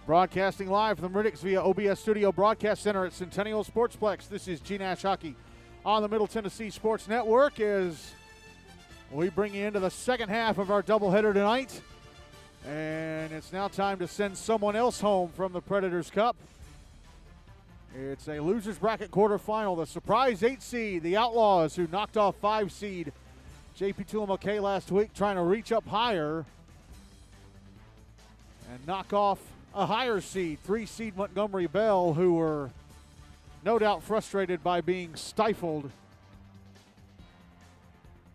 Broadcasting live from the Meridics via OBS Studio Broadcast Center at Centennial Sportsplex. This is GNASH Hockey on the Middle Tennessee Sports Network as we bring you into the second half of our doubleheader tonight. And it's now time to send someone else home from the Predators Cup. It's a loser's bracket quarterfinal. The surprise 8 seed, the Outlaws, who knocked off 5 seed JP Tulamake last week, trying to reach up higher and knock off a higher seed, 3 seed Montgomery Bell, who were no doubt frustrated by being stifled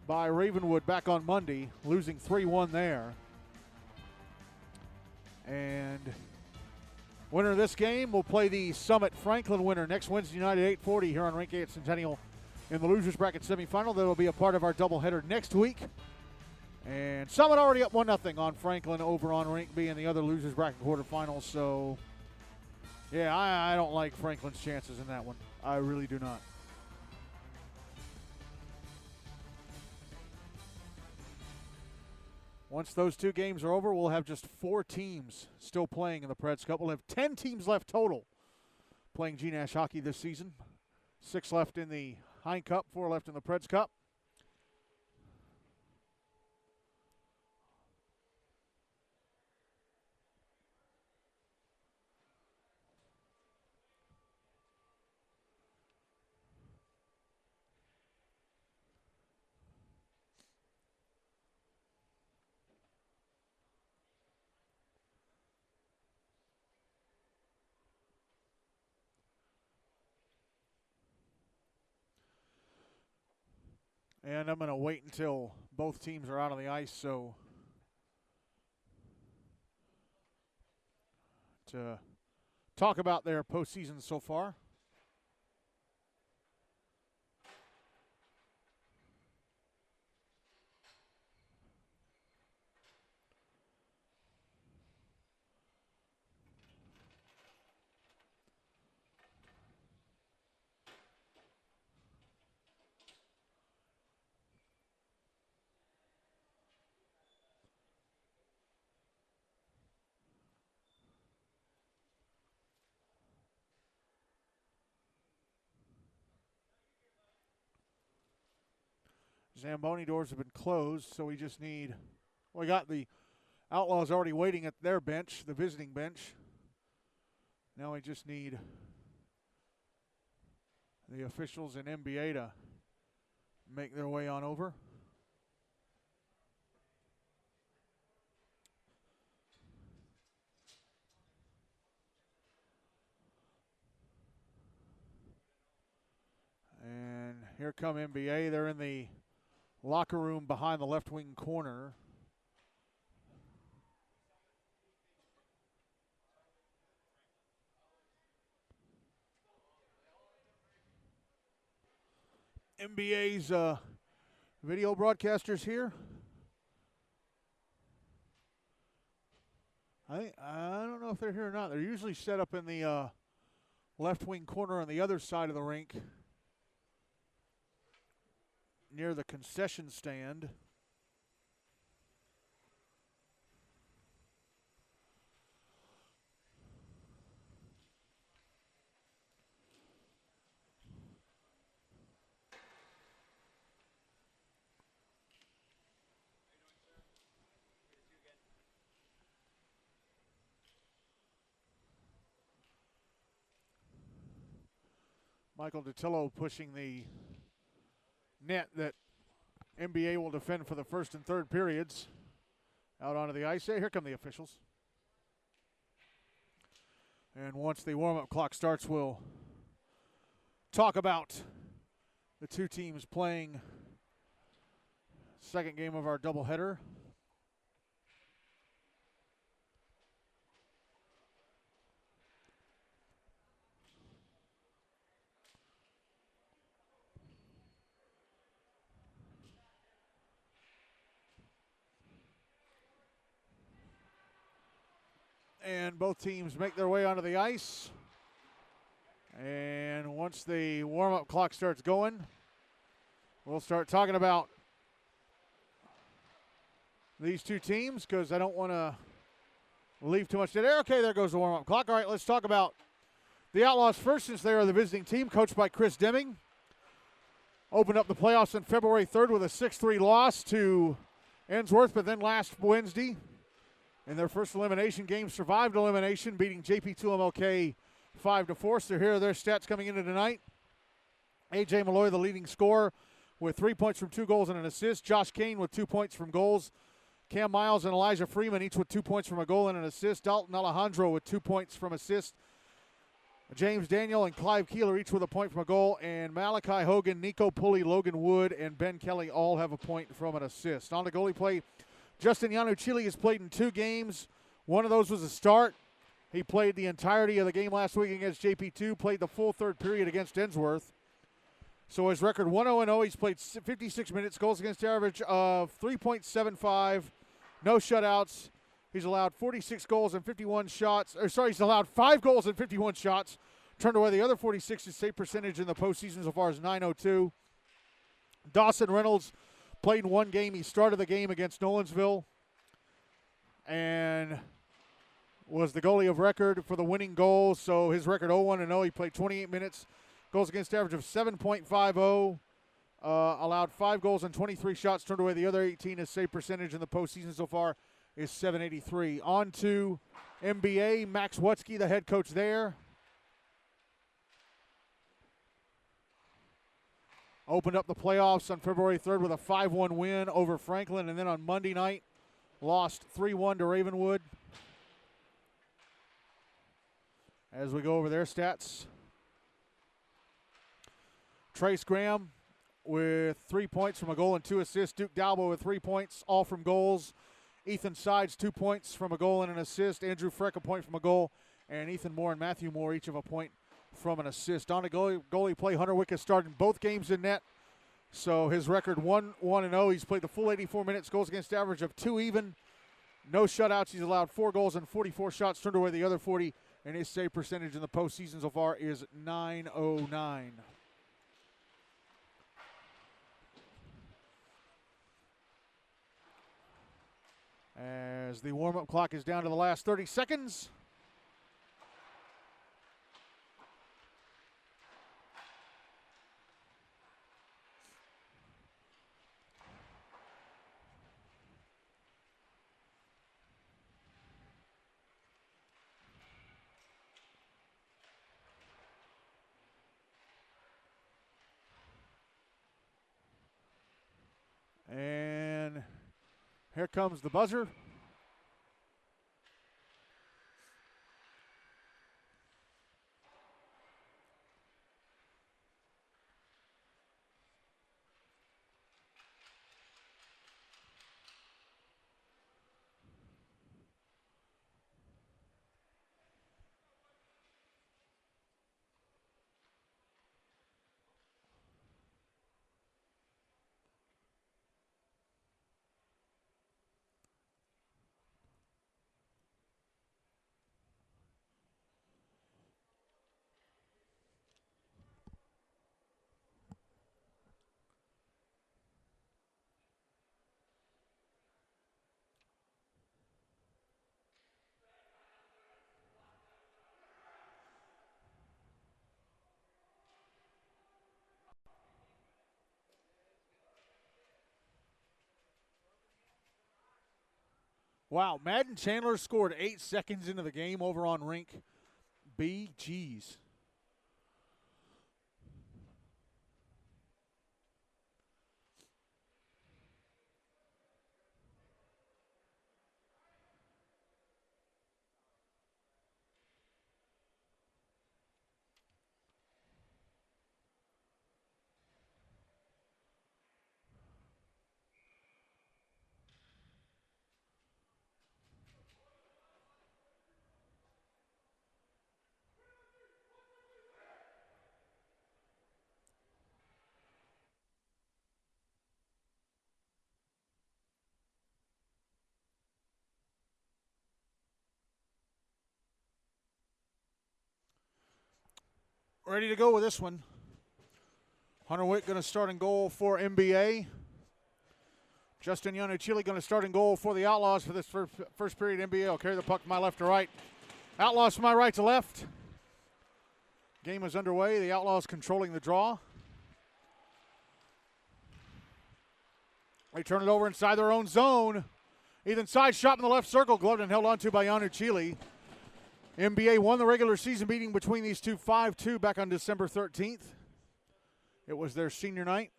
by Ravenwood back on Monday, losing 3-1 there. And winner of this game will play the Summit Franklin winner next Wednesday night at 8:40 here on Rink 8 at Centennial in the losers bracket semifinal. That'll be a part of our doubleheader next week. And Summit already up 1-0 on Franklin over on Rink B in the other losers bracket quarterfinals. So, yeah, I don't like Franklin's chances in that one. I really do not. Once those 2 games are over, we'll have just 4 teams still playing in the Preds Cup. We'll have 10 teams left total playing GNASH hockey this season. 6 left in the Hein Cup, 4 left in the Preds Cup. And I'm going to wait until both teams are out on the ice so to talk about their postseason so far. Zamboni doors have been closed, so we just need, we got the Outlaws already waiting at their bench, the visiting bench. Now we just need the officials and NBA to make their way on over. And here come NBA. They're in the locker room behind the left wing corner. NBA's video broadcasters here. I don't know if they're here or not. They're usually set up in the left wing corner on the other side of the rink, near the concession stand. Michael DiTillo pushing the net that NBA will defend for the first and third periods out onto the ice. Hey, here come the officials. And once the warm-up clock starts, we'll talk about the 2 teams playing second game of our doubleheader. And both teams make their way onto the ice. And once the warm-up clock starts going, we'll start talking about these 2 teams because I don't want to leave too much dead air. Okay, there goes the warm-up clock. All right, let's talk about the Outlaws first, since they are the visiting team, coached by Chris Deming. Opened up the playoffs on February 3rd with a 6-3 loss to Ensworth, but then last Wednesday, in their first elimination game, survived elimination, beating JP2MLK 5-4. So here are their stats coming into tonight. A.J. Malloy, the leading scorer, with 3 points from 2 goals and an assist. Josh Kane with 2 points from goals. Cam Miles and Elijah Freeman each with 2 points from a goal and an assist. Dalton Alejandro with 2 points from assist. James Daniel and Clive Keeler each with a point from a goal. And Malachi Hogan, Nico Pulley, Logan Wood, and Ben Kelly all have a point from an assist. On to goalie play, Justin Yanuchili has played in 2 games. One of those was a start. He played the entirety of the game last week against JP2, played the full third period against Ensworth. So his record 1-0-0. He's played 56 minutes, goals against average of 3.75, no shutouts. He's allowed 46 goals and 51 shots. He's allowed 5 goals and 51 shots. Turned away the other 46. His save percentage in the postseason so far is .902. Dawson Reynolds played in 1 game. He started the game against Nolensville and was the goalie of record for the winning goal. So his record 0-1-0. He played 28 minutes. Goals against average of 7.50. Allowed 5 goals and 23 shots. Turned away the other 18. His save percentage in the postseason so far is .783. On to MBA. Max Wutzke, the head coach there. Opened up the playoffs on February 3rd with a 5-1 win over Franklin. And then on Monday night, lost 3-1 to Ravenwood. As we go over their stats, Trace Graham with 3 points from a goal and 2 assists. Duke Dalbo with 3 points, all from goals. Ethan Sides, 2 points from a goal and an assist. Andrew Freck, a point from a goal. And Ethan Moore and Matthew Moore each have a point from an assist. On to goalie play, Hunter Wick has started both games in net. So his record 1-1-0. He's played the full 84 minutes, goals against average of 2 even. No shutouts. He's allowed 4 goals and 44 shots, turned away the other 40. And his save percentage in the postseason so far is .909. As the warm-up clock is down to the last 30 seconds. And here comes the buzzer. Wow, Madden Chandler scored 8 seconds into the game over on rink B. Geez. Ready to go with this one. Hunter Wick going to start in goal for MBA. Justin Yanuchili going to start in goal for the Outlaws for this first period. NBA will carry the puck from my left to right. Outlaws from my right to left. Game is underway. The Outlaws controlling the draw. They turn it over inside their own zone. Ethan side shot in the left circle, gloved and held onto by Yanuchili. NBA won the regular season meeting between these two 5-2 back on December 13th. It was their senior night.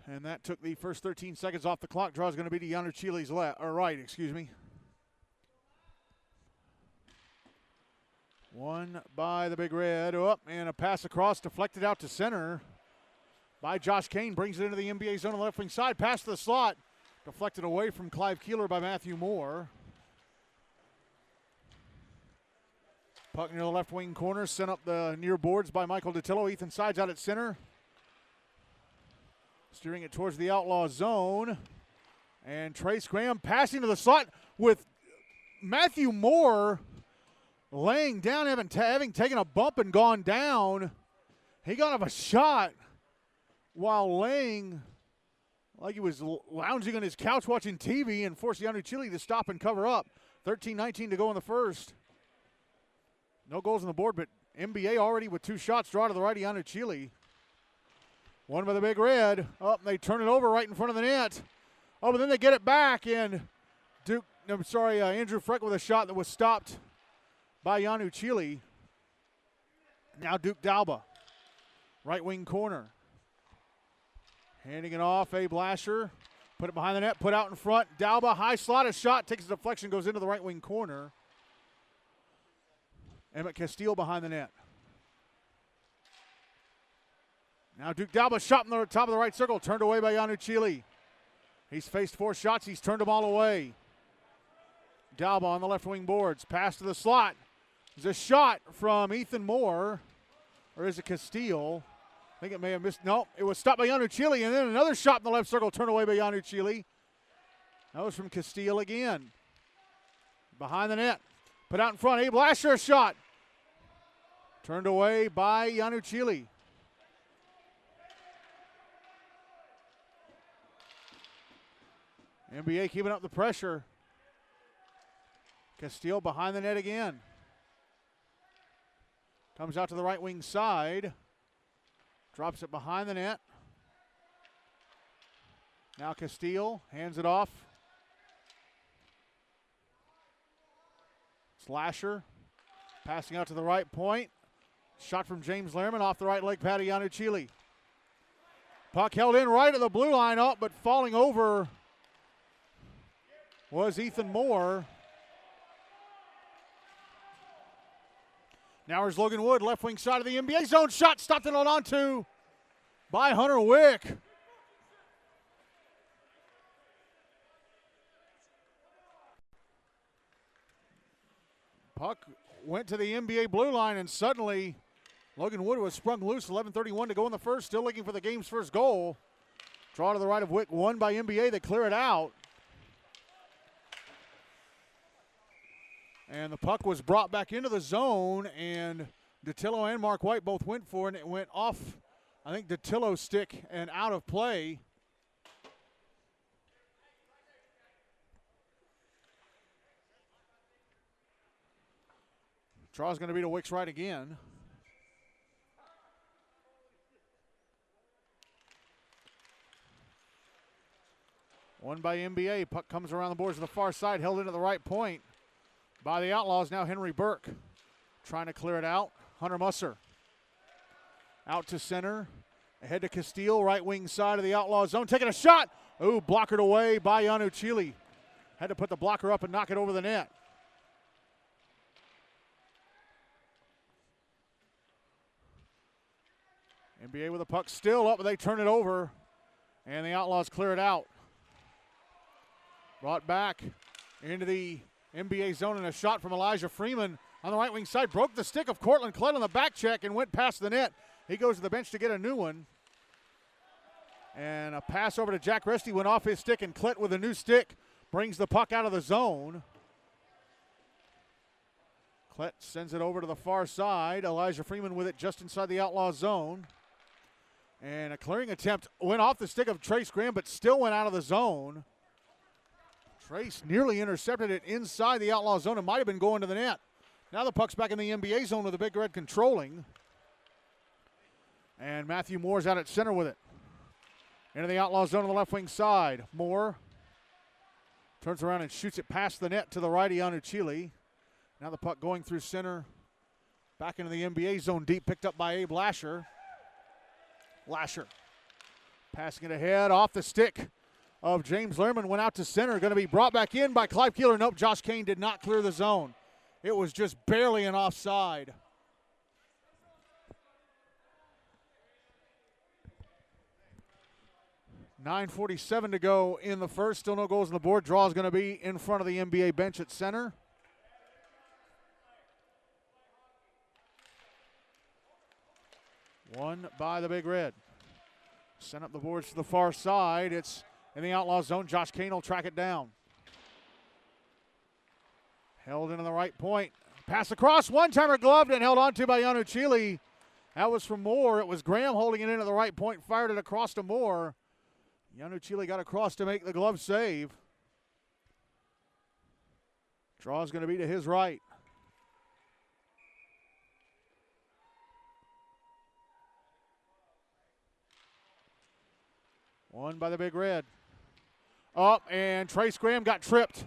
And that took the first 13 seconds off the clock. Draw is going to be to Yanuchili's right. One by the Big Red. Up and a pass across, deflected out to center by Josh Kane. Brings it into the NBA zone on the left wing side. Pass to the slot. Deflected away from Clive Keeler by Matthew Moore. Puck near the left wing corner. Sent up the near boards by Michael Datillo. Ethan sides out at center. Steering it towards the Outlaw zone. And Trace Graham passing to the slot with Matthew Moore laying down, having taken a bump and gone down. He got off a shot while laying like he was lounging on his couch watching TV and forced Yanuchili to stop and cover up. 13-19 to go in the first. No goals on the board, but NBA already with 2 shots. Draw to the right of Yanuchili. One by the Big Red. Up, they turn it over right in front of the net. Oh, but then they get it back, and Andrew Freck with a shot that was stopped by Yanuchili. Now Duke Dalba, right wing corner. Handing it off, Abe Lasher. Put it behind the net, put out in front. Dalba, high slot, a shot, takes a deflection, goes into the right wing corner. Emmett Castile behind the net. Now Duke Dalba shot in the top of the right circle, turned away by Yanuchili. He's faced 4 shots, he's turned them all away. Dalba on the left wing boards, pass to the slot. There's a shot from Ethan Moore, or is it Castile? I think it may have missed. No, it was stopped by Yanuchili, and then another shot in the left circle, turned away by Yanuchili. That was from Castile again. Behind the net, put out in front. Abe Lasher, a shot. Turned away by Yanuchili. NBA keeping up the pressure. Castile behind the net again. Comes out to the right wing side. Drops it behind the net. Now Castile hands it off. Slasher passing out to the right point. Shot from James Lehrman off the right leg pad of Yanuchili. Puck held in right at the blue line up, but falling over was Ethan Moore. Now here's Logan Wood, left wing side of the NBA zone. Shot stopped and held on to by Hunter Wick. Puck went to the NBA blue line, and suddenly Logan Wood was sprung loose. 11:31 to go in the first. Still looking for the game's first goal. Draw to the right of Wick, won by NBA. They clear it out. And the puck was brought back into the zone, and Datillo and Mark White both went for it, and it went off, I think, Datillo's stick and out of play. Draw's going to be to Wick's right again. One by NBA. Puck comes around the boards to the far side, held into the right point by the Outlaws. Now Henry Burke trying to clear it out. Hunter Musser out to center. Ahead to Castile, right wing side of the Outlaw zone. Taking a shot. Ooh, blockered away by Yanuchili. Had to put the blocker up and knock it over the net. NBA with the puck still up, but they turn it over, and the Outlaws clear it out. Brought back into the NBA zone, and a shot from Elijah Freeman on the right wing side. Broke the stick of Cortland Klett on the back check and went past the net. He goes to the bench to get a new one. And a pass over to Jack Resty went off his stick, and Klett with a new stick brings the puck out of the zone. Klett sends it over to the far side. Elijah Freeman with it just inside the Outlaw zone. And a clearing attempt went off the stick of Trace Graham, but still went out of the zone. Trace nearly intercepted it inside the Outlaw zone. It might have been going to the net. Now the puck's back in the NBA zone with the Big Red controlling. And Matthew Moore's out at center with it. Into the Outlaw zone on the left wing side. Moore turns around and shoots it past the net to the right, Ianuchili. Now the puck going through center. Back into the NBA zone deep, picked up by Abe Lasher. Lasher passing it ahead off the stick of James Lehrman, went out to center, going to be brought back in by Clive Keeler. Nope, Josh Kane did not clear the zone. It was just barely an offside. .9:47 to go in the first. Still no goals on the board. Draw is going to be in front of the NBA bench at center. One by the Big Red. Sent up the boards to the far side. It's in the Outlaw zone. Josh Kane will track it down. Held into the right point. Pass across. One-timer gloved and held on to by Ianuchili. That was from Moore. It was Graham holding it in at the right point. Fired it across to Moore. Ianuchili got across to make the glove save. Draw is going to be to his right. One by the Big Red. Up, and Trace Graham got tripped.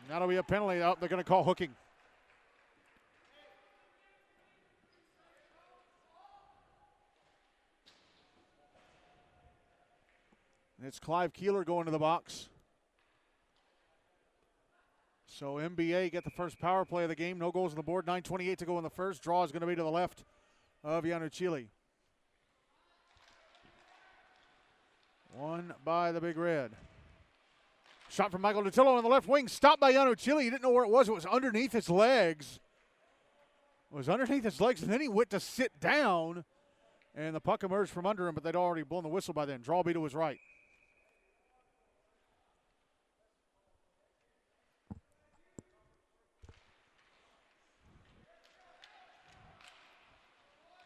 That'll be a penalty. Oh, they're going to call hooking. It's Clive Keeler going to the box. So NBA get the first power play of the game. No goals on the board. 9:28 to go in the first. Draw is going to be to the left of Ianuchili. One by the Big Red. Shot from Michael Datillo on the left wing. Stopped by Ianuchili. He didn't know where it was. It was underneath his legs. It was underneath his legs, and then he went to sit down, and the puck emerged from under him, but they'd already blown the whistle by then. Draw be to his right.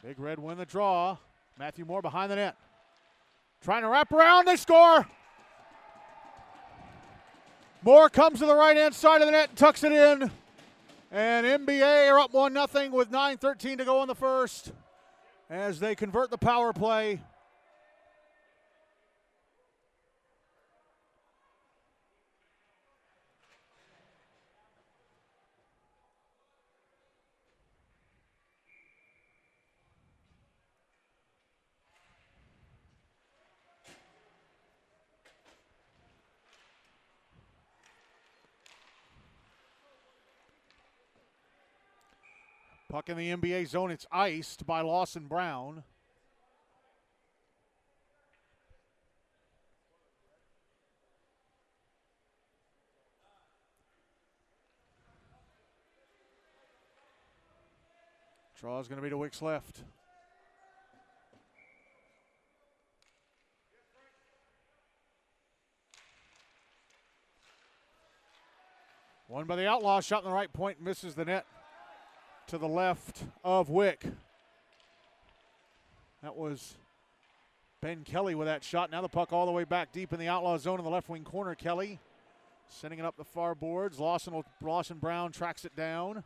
Big Red win the draw. Matthew Moore behind the net. Trying to wrap around, they score. Moore comes to the right-hand side of the net and tucks it in. And NBA are up 1-0 with 9:13 to go in the first as they convert the power play. Puck in the NBA zone. It's iced by Lawson Brown. Draw is going to be to Wick's left. One by the Outlaws. Shot in the right point. Misses the net. To the left of Wick. That was Ben Kelly with that shot. Now the puck all the way back deep in the Outlaw zone in the left wing corner. Kelly sending it up the far boards. Lawson Brown tracks it down.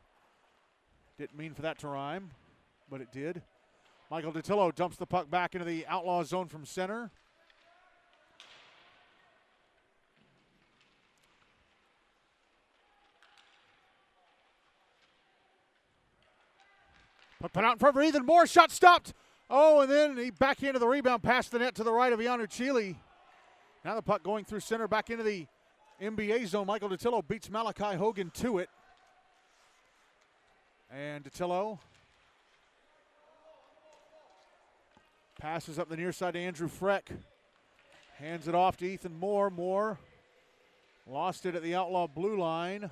Didn't mean for that to rhyme, but it did. Michael Datillo dumps the puck back into the Outlaw zone from center. Put out in front for Ethan Moore. Shot stopped. Oh, and then he backhanded the rebound past the net to the right of Ianuchili. Now the puck going through center back into the NBA zone. Michael Datillo beats Malachi Hogan to it. And Datillo passes up the near side to Andrew Freck. Hands it off to Ethan Moore. Moore lost it at the Outlaw blue line.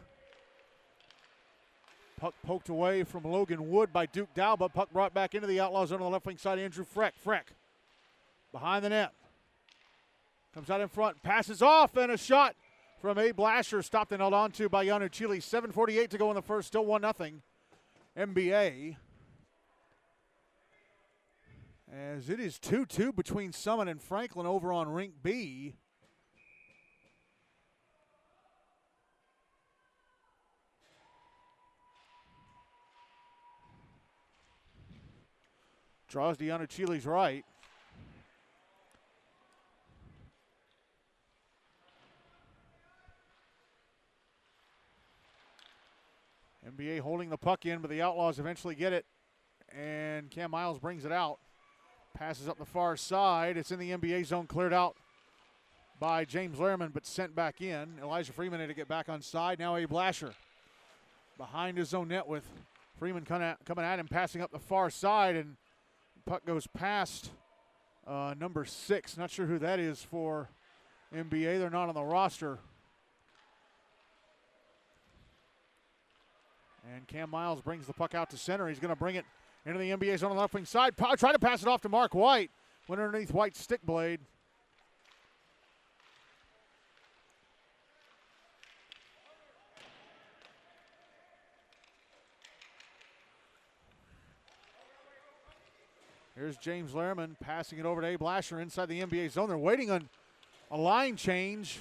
Puck poked away from Logan Wood by Duke Dalba. Puck brought back into the Outlaw zone on the left wing side. Andrew Freck. Freck behind the net. Comes out in front. Passes off, and a shot from Abe Lasher. Stopped and held on to by Ianuchili. 7:48 to go in the first. Still 1-0. NBA. As it is 2-2 between Summit and Franklin over on Rink B. Draws to Yanuchili's right. NBA holding the puck in, but the Outlaws eventually get it. And Cam Miles brings it out. Passes up the far side. It's in the NBA zone, cleared out by James Lehrman, but sent back in. Elijah Freeman had to get back on side. Now Abe Lasher behind his own net with Freeman coming at him, passing up the far side, and puck goes past number 6. Not sure who that is for NBA. They're not on the roster. And Cam Miles brings the puck out to center. He's going to bring it into the NBA zone on the left wing side. Try to pass it off to Mark White. Went underneath White's stick blade. Here's James Lehrman passing it over to Abe Lasher inside the NBA zone. They're waiting on a line change.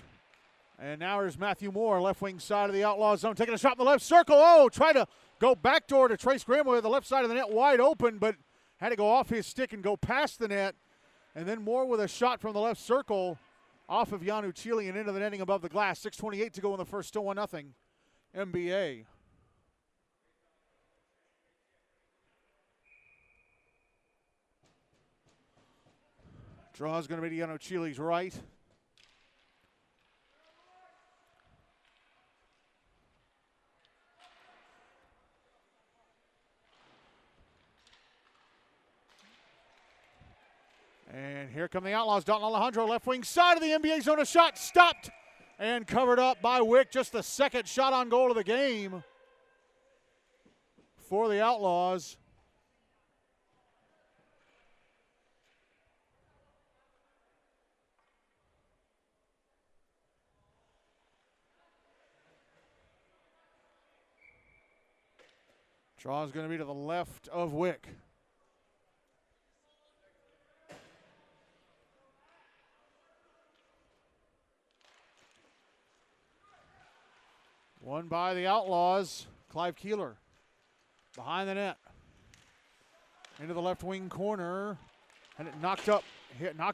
And now here's Matthew Moore, left wing side of the Outlaw zone, taking a shot in the left circle. Oh, try to go backdoor to Trace Graham with the left side of the net wide open, but had to go off his stick and go past the net. And then Moore with a shot from the left circle off of Yanuchili and into the netting above the glass. 6:28 to go in the first, still 1-0 NBA. Draw is going to be to Yanuchili's right. And here come the Outlaws. Dalton Alejandro, left wing side of the NBA zone. A shot stopped and covered up by Wick. Just the second shot on goal of the game for the Outlaws. Draw is going to be to the left of Wick. Won by the Outlaws. Clive Keeler behind the net. Into the left wing corner. And it knocked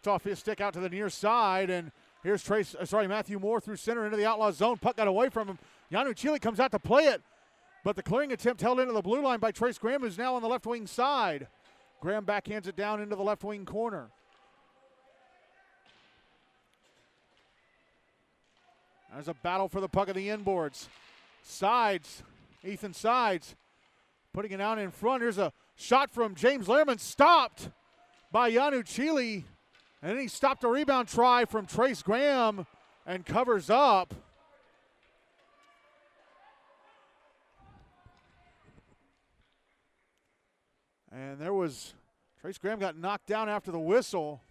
off his stick out to the near side. And here's Matthew Moore through center into the Outlaws zone. Puck got away from him. Yanuchili comes out to play it. But the clearing attempt held into the blue line by Trace Graham, who's now on the left wing side. Graham backhands it down into the left wing corner. There's a battle for the puck of the inboards. Ethan Sides putting it out in front. Here's a shot from James Lehrman, stopped by Yanuchili. And then he stopped a rebound try from Trace Graham and covers up. And Trace Graham got knocked down after the whistle.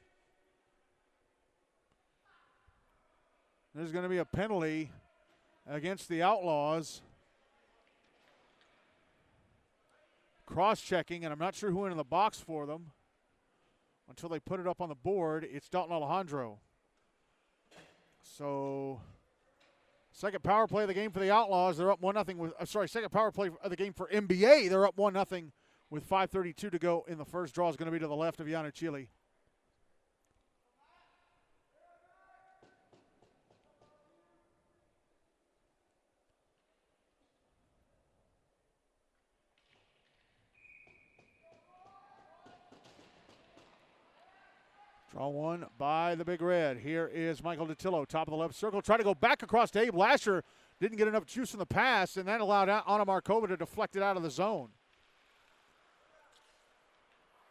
There's going to be a penalty against the Outlaws. Cross-checking, and I'm not sure who went in the box for them until they put it up on the board. It's Dalton Alejandro. So, second power play of the game for the Outlaws. They're up 1-0 second power play of the game for NBA. They're up 1-0 with 5:32 to go in the first. Draw is going to be to the left of Yanuchili. Draw one by the Big Red. Here is Michael DiTillo, top of the left circle. Try to go back across to Abe Lasher. Didn't get enough juice in the pass, and that allowed Anna Markova to deflect it out of the zone.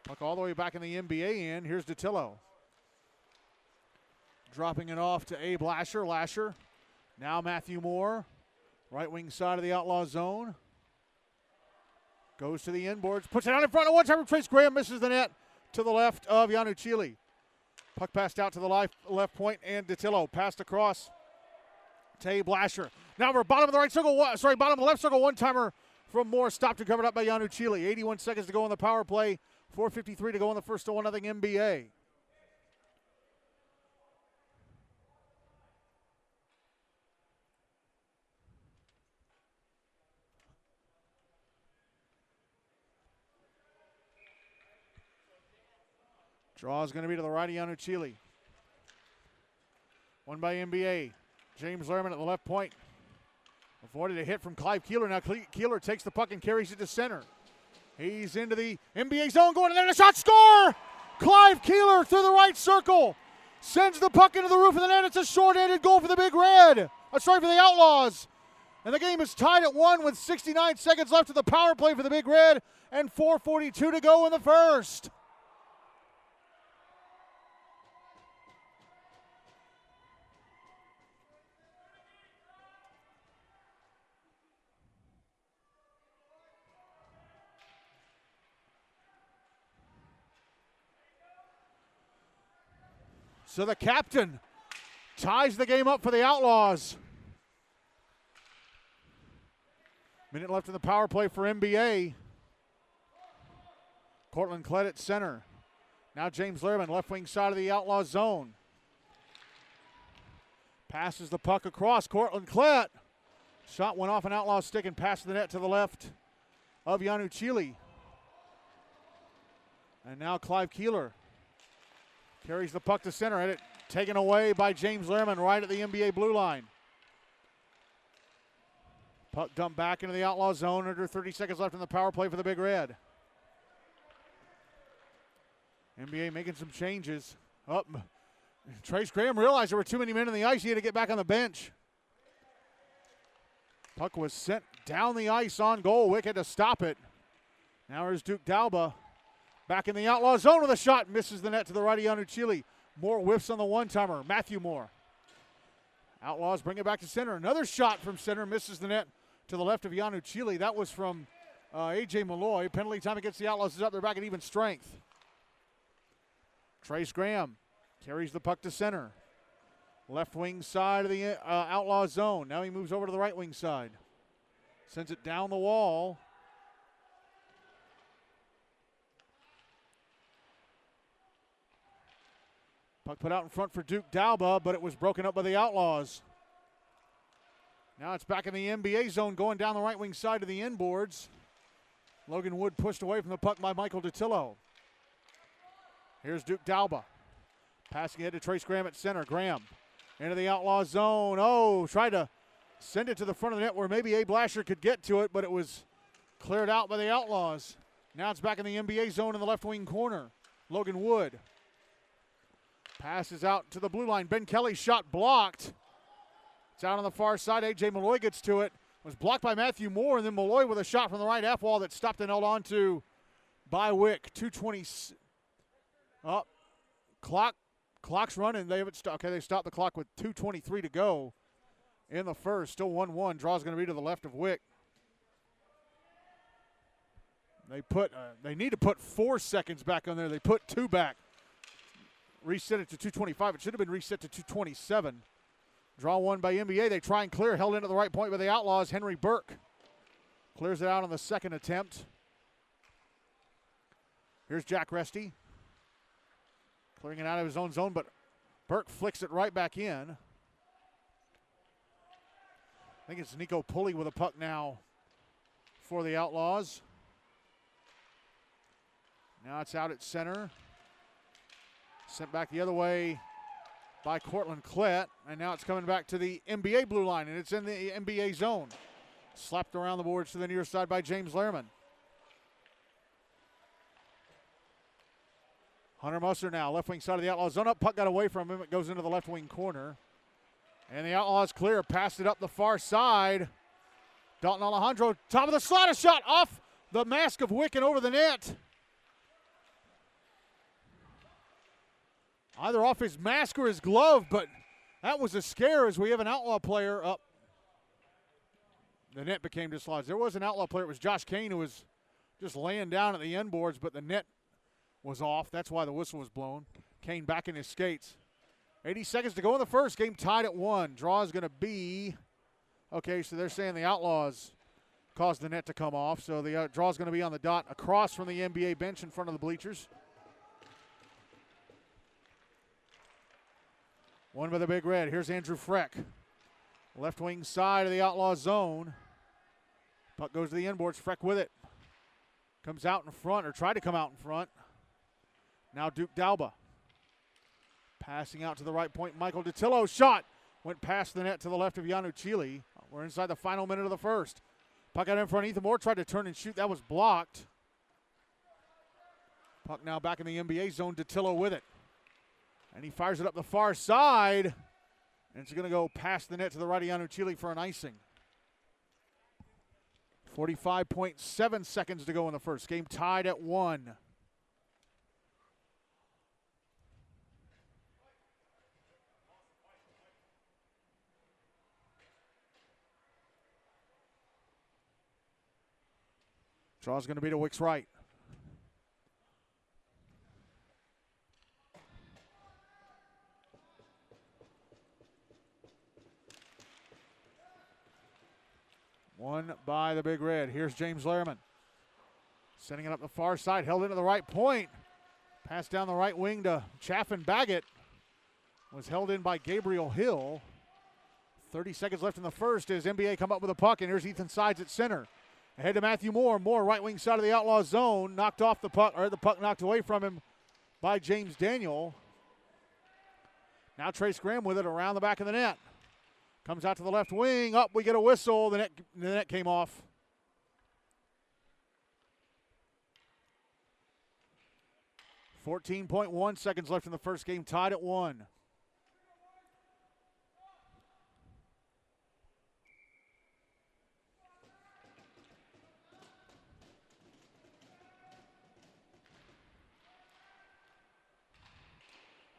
Puck all the way back in the NBA end. Here's DiTillo. Dropping it off to Abe Lasher. Lasher. Now Matthew Moore. Right wing side of the Outlaw zone. Goes to the inboards. Puts it out in front. One time Trace Graham misses the net to the left of Yanuchili. Puck passed out to the left point, and DiTillo passed across to Abe Lasher. Now we're bottom of the right circle. Bottom of the left circle. One-timer from Moore. Stopped and covered up by Yanuchili. 81 seconds to go on the power play. 4:53 to go in the first, 1-0 NBA. Draw is going to be to the righty, Yanuchili. Won by NBA. James Lerman at the left point. Avoided a hit from Clive Keeler. Now Keeler takes the puck and carries it to center. He's into the NBA zone, going in there, and a shot, score! Clive Keeler through the right circle. Sends the puck into the roof of the net. It's a short-handed goal for the Big Red. For the Outlaws. And the game is tied at 1 with 69 seconds left of the power play for the Big Red and 4:42 to go in the first. So the captain ties the game up for the Outlaws. Minute left in the power play for NBA. Cortland Klett at center. Now James Lerman, left wing side of the Outlaws zone. Passes the puck across. Cortland Klett. Shot went off an Outlaw stick and passed the net to the left of Yanuchili. And now Clive Keeler carries the puck to center, and it taken away by James Lerman right at the NBA blue line. Puck dumped back into the Outlaw zone. Under 30 seconds left in the power play for the Big Red. NBA making some changes. Trace Graham realized there were too many men on the ice. He had to get back on the bench. Puck was sent down the ice on goal. Wick had to stop it. Now here's Duke Dalba. Back in the Outlaw zone with a shot. Misses the net to the righty, Yanuchili. Moore whiffs on the one-timer. Matthew Moore. Outlaws bring it back to center. Another shot from center. Misses the net to the left of Yanuchili. That was from A.J. Malloy. Penalty time against the Outlaws is up. They're back at even strength. Trace Graham carries the puck to center. Left wing side of the Outlaw zone. Now he moves over to the right wing side. Sends it down the wall. Puck put out in front for Duke Dalba, but it was broken up by the Outlaws. Now it's back in the NBA zone, going down the right wing side of the inboards. Logan Wood pushed away from the puck by Michael DiTillo. Here's Duke Dalba. Passing ahead to Trace Graham at center. Graham into the Outlaw zone. Tried to send it to the front of the net where maybe Abe Lasher could get to it, but it was cleared out by the Outlaws. Now it's back in the NBA zone in the left wing corner. Logan Wood. Passes out to the blue line. Ben Kelly's shot blocked. It's out on the far side. A.J. Malloy gets to it. Was blocked by Matthew Moore, and then Malloy with a shot from the right half wall that stopped and held on to by Wick. 2:20. Clock's running. They haven't stopped. Okay, they stopped the clock with 2:23 to go in the first. Still 1-1. Draw's going to be to the left of Wick. They need to put 4 seconds back on there. They put 2 back. Reset it to 2:25. It should have been reset to 2:27. Draw one by NBA. They try and clear. Held into the right point by the Outlaws. Henry Burke clears it out on the second attempt. Here's Jack Resty. Clearing it out of his own zone, but Burke flicks it right back in. I think it's Nico Pulley with a puck now for the Outlaws. Now it's out at center. Sent back the other way by Cortland Klett, and now it's coming back to the NBA blue line, and it's in the NBA zone. Slapped around the boards to the near side by James Lerman. Hunter Musser now, left wing side of the Outlaws zone up. Puck got away from him. It goes into the left wing corner. And the Outlaws clear. Passed it up the far side. Dalton Alejandro, top of the slot, a shot off the mask of Wick and over the net. Either off his mask or his glove, but that was a scare as we have an Outlaw player up. The net became dislodged. There was an Outlaw player. It was Josh Kane who was just laying down at the end boards, but the net was off. That's why the whistle was blown. Kane back in his skates. 80 seconds to go in the first. Game tied at 1. Draw is going to be, okay, so they're saying the Outlaws caused the net to come off. So the draw is going to be on the dot across from the NBA bench in front of the bleachers. One by the Big Red. Here's Andrew Freck. Left wing side of the Outlaws zone. Puck goes to the inboards. Freck with it. Comes out in front, or tried to come out in front. Now Duke Dalba. Passing out to the right point. Michael Datillo shot. Went past the net to the left of Janu Chile. We're inside the final minute of the first. Puck out in front. Ethan Moore tried to turn and shoot. That was blocked. Puck now back in the NBA zone. Datillo with it. And he fires it up the far side. And it's going to go past the net to the right of Janu Chile for an icing. 45.7 seconds to go in the first. Game tied at 1. Draw's going to be to Wick's right. One by the Big Red. Here's James Lehrman. Sending it up the far side. Held into the right point. Pass down the right wing to Chaffin Baggett. Was held in by Gabriel Hill. 30 seconds left in the first as NBA come up with a puck. And here's Ethan Sides at center. Ahead to Matthew Moore. Moore right wing side of the Outlaws zone. Knocked off the puck, or the puck knocked away from him by James Daniel. Now Trace Graham with it around the back of the net. Comes out to the left wing. Up, we get a whistle. The net came off. .1 seconds left in the first game, tied at 1.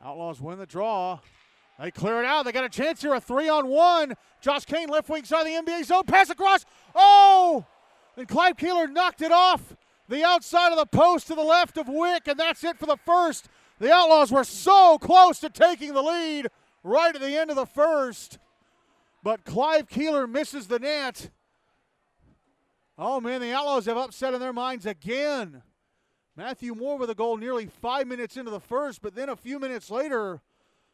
Outlaws win the draw. They clear it out. They got a chance here, a 3-on-1. Josh Kane, left wing side of the NBA zone. Pass across. Oh! And Clive Keeler knocked it off the outside of the post to the left of Wick, and that's it for the first. The Outlaws were so close to taking the lead right at the end of the first. But Clive Keeler misses the net. Oh, man, the Outlaws have upset in their minds again. Matthew Moore with a goal nearly 5 minutes into the first, but then a few minutes later,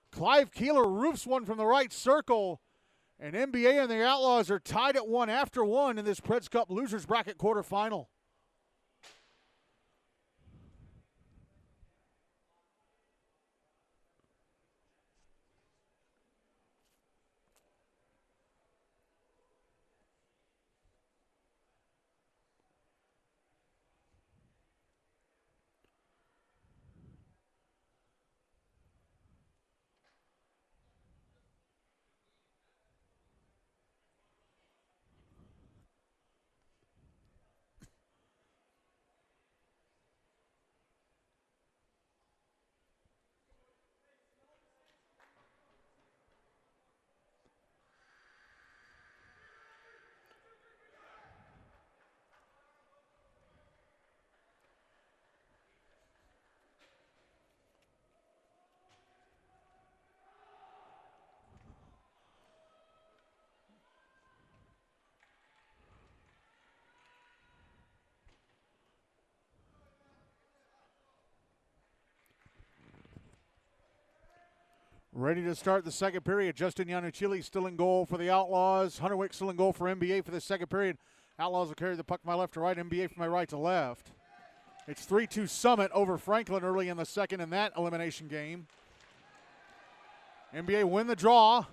Clive Keeler roofs one from the right circle, and NBA and the Outlaws are tied at 1 after 1 in this Preds Cup Losers Bracket quarterfinal. Ready to start the second period. Justin Yanuchili still in goal for the Outlaws. Hunter Wick still in goal for NBA for the second period. Outlaws will carry the puck from my left to right, NBA from my right to left. It's 3-2 Summit over Franklin early in the second in that elimination game. NBA win the draw.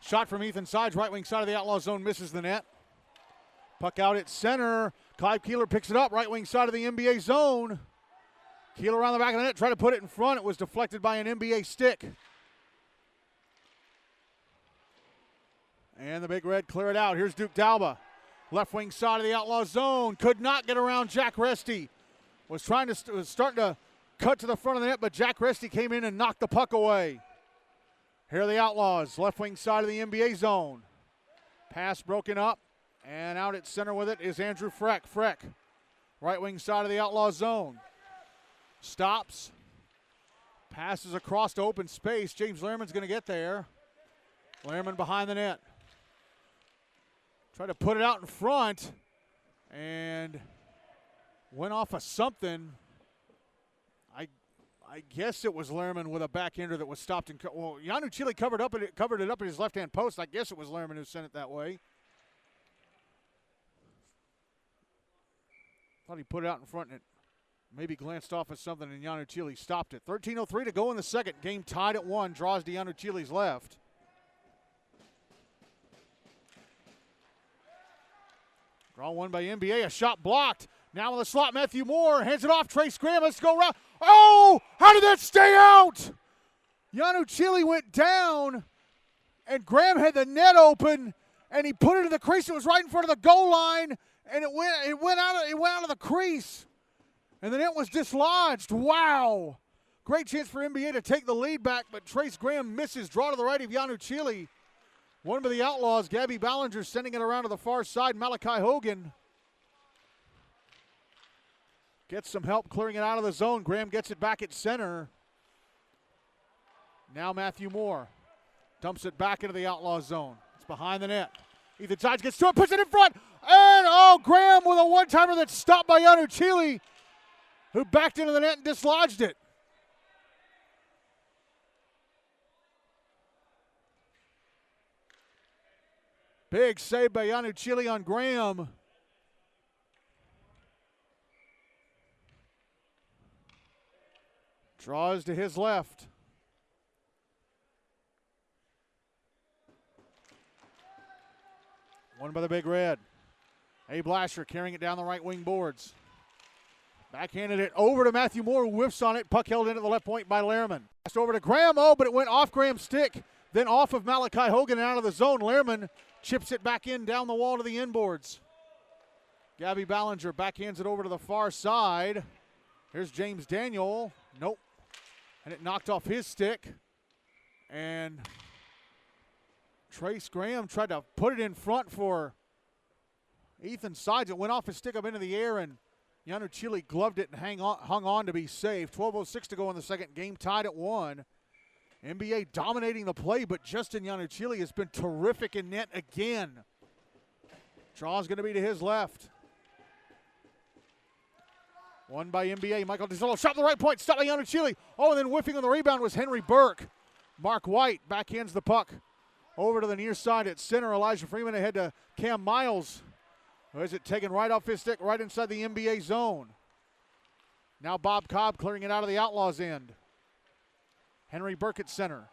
Shot from Ethan Sides, right wing side of the Outlaw zone, misses the net. Puck out at center. Clive Keeler picks it up, right wing side of the NBA zone. Keeler around the back of the net, tried to put it in front. It was deflected by an NBA stick. And the Big Red clear it out. Here's Duke Dalba. Left wing side of the Outlaw zone. Could not get around Jack Resty. Was starting to cut to the front of the net, but Jack Resty came in and knocked the puck away. Here are the Outlaws. Left wing side of the NBA zone. Pass broken up. And out at center with it is Andrew Freck. Freck. Right wing side of the Outlaw zone. Stops. Passes across to open space. James Lehrman's going to get there. Lehrman behind the net. Try to put it out in front. and went off of something. I guess it was Lehrman with a backhander that was stopped. Well, Yanu Chile covered it up at his left-hand post. I guess it was Lehrman who sent it that way. Thought he put it out in front and it maybe glanced off of something, and Yanu Chile stopped it. 13:03 to go in the second. Game tied at 1. Draws to Yanu Chile's left. Draw one by NBA. A shot blocked. Now in the slot, Matthew Moore hands it off. Trace Graham, let's go around. Oh, how did that stay out? Yanu Chile went down, and Graham had the net open, and he put it in the crease. It was right in front of the goal line, and it went out of the crease, and the net was dislodged. Wow. Great chance for NBA to take the lead back, but Trace Graham misses. Draw to the right of Yanu Chile. One by the Outlaws. Gabby Ballinger sending it around to the far side. Malachi Hogan gets some help clearing it out of the zone. Graham gets it back at center. Now Matthew Moore dumps it back into the Outlaw zone. It's behind the net. Ethan Sides gets to it, puts it in front. And, Graham with a one-timer that's stopped by Yanu Chile, who backed into the net and dislodged it. Big save by Yanu Chile on Graham. Draws to his left. One by the Big Red. Abe Lasher carrying it down the right wing boards. Backhanded it over to Matthew Moore, who whiffs on it. Puck held in at the left point by Lehrman. Passed over to Graham, but it went off Graham's stick, then off of Malachi Hogan and out of the zone. Lehrman chips it back in down the wall to the inboards. Gabby Ballinger backhands it over to the far side. Here's James Daniel. Nope. And it knocked off his stick. And Trace Graham tried to put it in front for Ethan Sides. It went off his stick up into the air, and Yanu Chile gloved it and hung on to be safe. 12:06 to go in the second. Game tied at 1. NBA dominating the play, but Justin Yanu Chile has been terrific in net again. Draw's going to be to his left. One by NBA. Michael DeZillo shot to the right point. Stopped by Yanu Chile. And then whiffing on the rebound was Henry Burke. Mark White backhands the puck over to the near side at center. Elijah Freeman ahead to Cam Miles. Who has it taken right off his stick, right inside the NBA zone. Now Bob Cobb clearing it out of the Outlaws end. Henry Burke at center.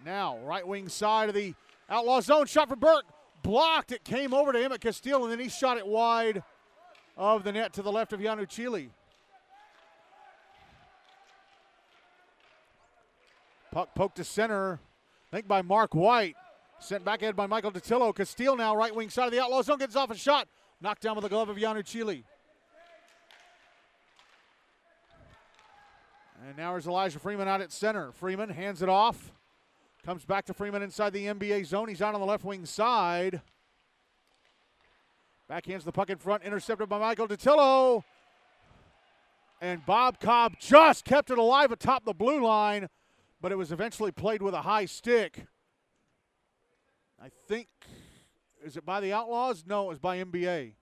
Now right wing side of the Outlaw zone. Shot for Burke. Blocked. It came over to Emmett Castile, and then he shot it wide of the net to the left of Yanu Chile. Puck poked to center, I think by Mark White. Sent back ahead by Michael DeTillo. Castile now right wing side of the Outlaw zone. Gets off a shot. Knocked down with the glove of Yanu Chile. And now there's Elijah Freeman out at center. Freeman hands it off. Comes back to Freeman inside the NBA zone. He's out on the left wing side. Backhands the puck in front. Intercepted by Michael DeTillo. And Bob Cobb just kept it alive atop the blue line, but it was eventually played with a high stick. I think, is it by the Outlaws? No, it was by NBA.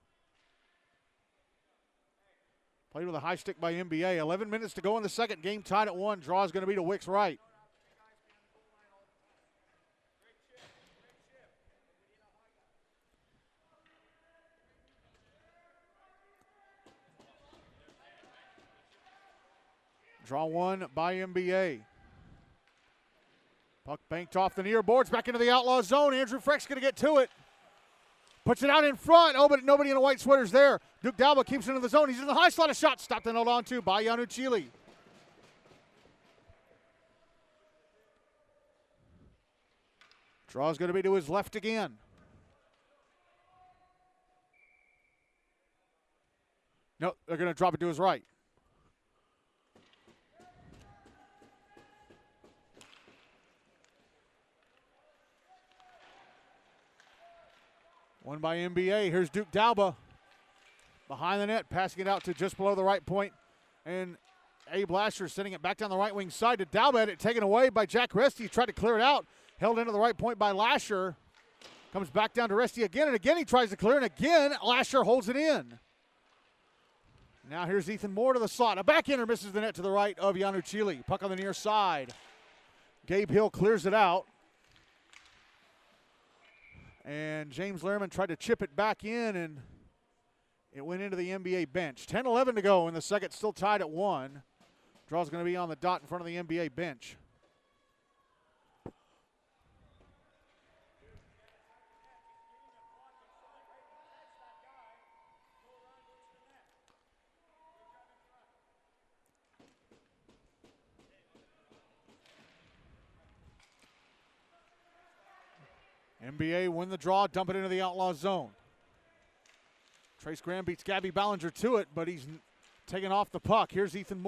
Played with a high stick by NBA. 11 minutes to go in the second. Game tied at 1. Draw is going to be to Wick's right. Draw one by NBA. Puck banked off the near boards, back into the Outlaw zone. Andrew Freck's going to get to it. Puts it out in front. But nobody in a white sweater's there. Duke Dalba keeps it in the zone. He's in the high slot. A shot stopped and held on to by Yanu Chile. Draw's going to be to his left again. No, they're going to drop it to his right. One by NBA. Here's Duke Dalba behind the net, passing it out to just below the right point. And Abe Lasher sending it back down the right wing side to Dalba. Had it taken away by Jack Resty. Tried to clear it out. Held into the right point by Lasher. Comes back down to Resty again, and again he tries to clear, and again Lasher holds it in. Now here's Ethan Moore to the slot. A backhander misses the net to the right of Yanuchili. Puck on the near side. Gabe Hill clears it out. And James Lehrman tried to chip it back in, and it went into the NBA bench. 10-11 to go in the second, still tied at 1. Draw's going to be on the dot in front of the NBA bench. NBA win the draw, dump it into the Outlaws zone. Trace Graham beats Gabby Ballinger to it, but he's taking off the puck. Here's Ethan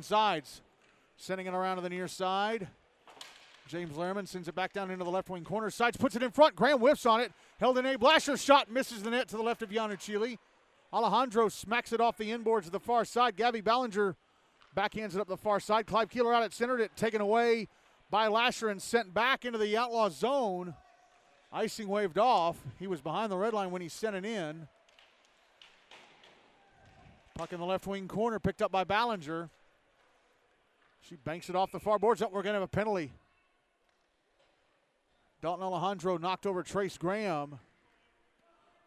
Sides, sending it around to the near side. James Lehrman sends it back down into the left wing corner. Sides puts it in front. Graham whiffs on it. Held in Abe Lasher's shot, misses the net to the left of Yanuchili. Alejandro smacks it off the inboards to the far side. Gabby Ballinger backhands it up the far side. Clive Keeler out at center, it taken away by Lasher and sent back into the Outlaw zone. Icing waved off. He was behind the red line when he sent it in. Puck in the left wing corner, picked up by Ballinger. She banks it off the far boards. We're going to have a penalty. Dalton Alejandro knocked over Trace Graham,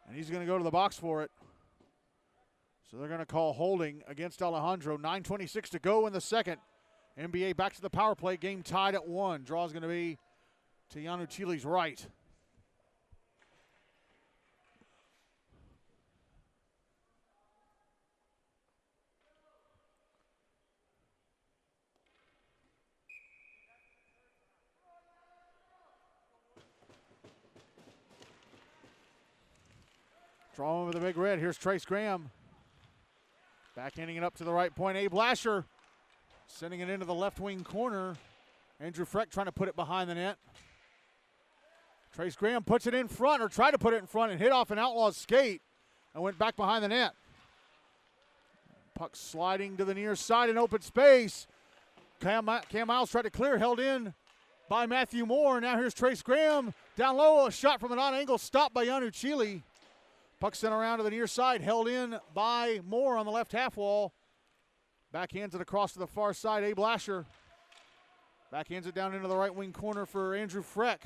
and he's going to go to the box for it. So they're going to call holding against Alejandro. 9:26 to go in the second. NBA back to the power play. Game tied at 1. Draw is going to be to Yanuchili's right. Draw over the big red. Here's Trace Graham. Backhanding it up to the right point. Abe Lasher sending it into the left wing corner. Andrew Freck trying to put it behind the net. Trace Graham puts it in front, or tried to put it in front, and hit off an Outlaw's skate and went back behind the net. Puck sliding to the near side in open space. Cam Miles tried to clear, held in by Matthew Moore. Now here's Trace Graham. Down low, a shot from an on angle, stopped by Yanuchili. Puck sent around to the near side, held in by Moore on the left half wall. Backhands it across to the far side, Abe Lasher. Backhands it down into the right wing corner for Andrew Freck.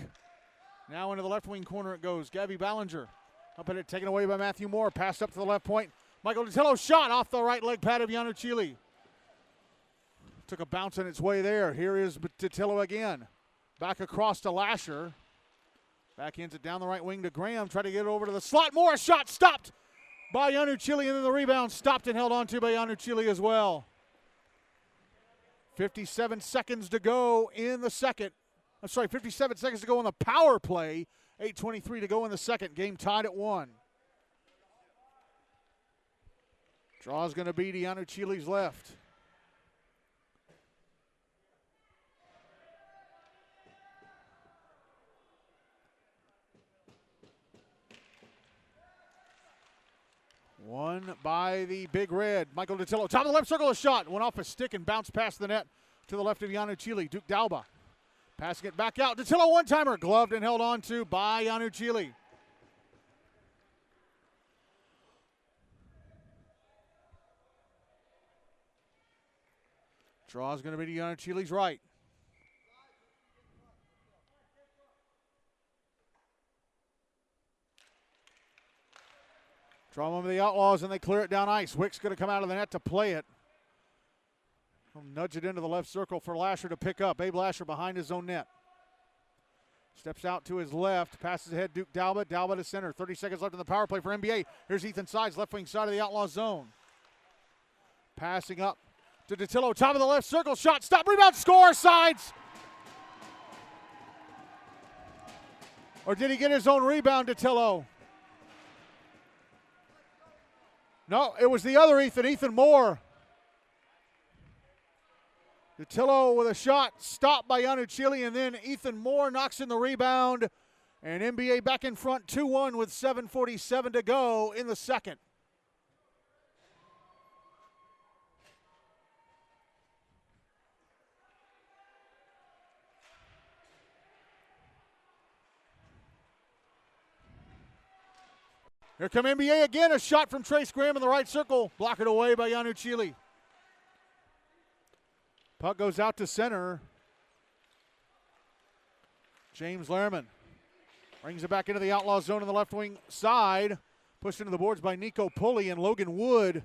Now into the left wing corner it goes. Gabby Ballinger. Up at it, taken away by Matthew Moore. Passed up to the left point. Michael Datillo shot off the right leg pad of Yanuchili. Took a bounce on its way there. Here is Datillo again. Back across to Lasher. Backhands it down the right wing to Graham. Try to get it over to the slot. Moore shot stopped by Yanuchili, and then the rebound stopped and held on to by Yanuchili as well. 57 seconds to go in the second. 57 seconds to go on the power play. 8:23 to go in the second. Game tied at 1. Draw is going to be to Yanuchili's left. One by the Big Red. Michael Datillo, top of the left circle, a shot. Went off a stick and bounced past the net to the left of Yanuchili. Duke Dalba passing it back out. Datillo one-timer, gloved and held on to by Yanuchili. Draw is going to be to Yanuchili's right. Draw over the Outlaws, and they clear it down ice. Wick's going to come out of the net to play it. He'll nudge it into the left circle for Lasher to pick up. Abe Lasher behind his own net. Steps out to his left, passes ahead Duke Dalba. Dalba to center. 30 seconds left in the power play for NBA. Here's Ethan Sides, left wing side of the Outlaw zone. Passing up to Datillo, top of the left circle. Shot, stop, rebound, score, Sides. Or did he get his own rebound, Datillo? No, it was the other Ethan Moore. Datillo with a shot, stopped by Yanuchili, and then Ethan Moore knocks in the rebound. And NBA back in front 2-1 with 7:47 to go in the second. Here come NBA again. A shot from Trace Graham in the right circle. Blocked away by Yanu Chile. Puck goes out to center. James Lehrman brings it back into the Outlaw zone on the left wing side. Pushed into the boards by Nico Pulley, and Logan Wood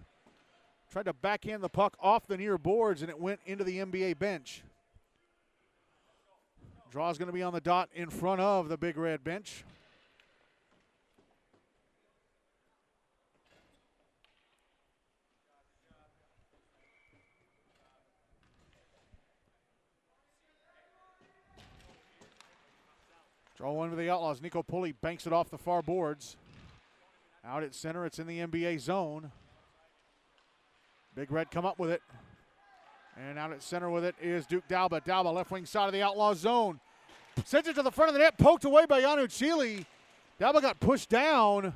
tried to backhand the puck off the near boards, and it went into the NBA bench. Draw's going to be on the dot in front of the Big Red bench. Draw one to the Outlaws. Nico Pulley banks it off the far boards. Out at center, it's in the NBA zone. Big Red come up with it. And out at center with it is Duke Dalba. Dalba, left wing side of the Outlaw zone. Sends it to the front of the net, poked away by Yanu Chile. Dalba got pushed down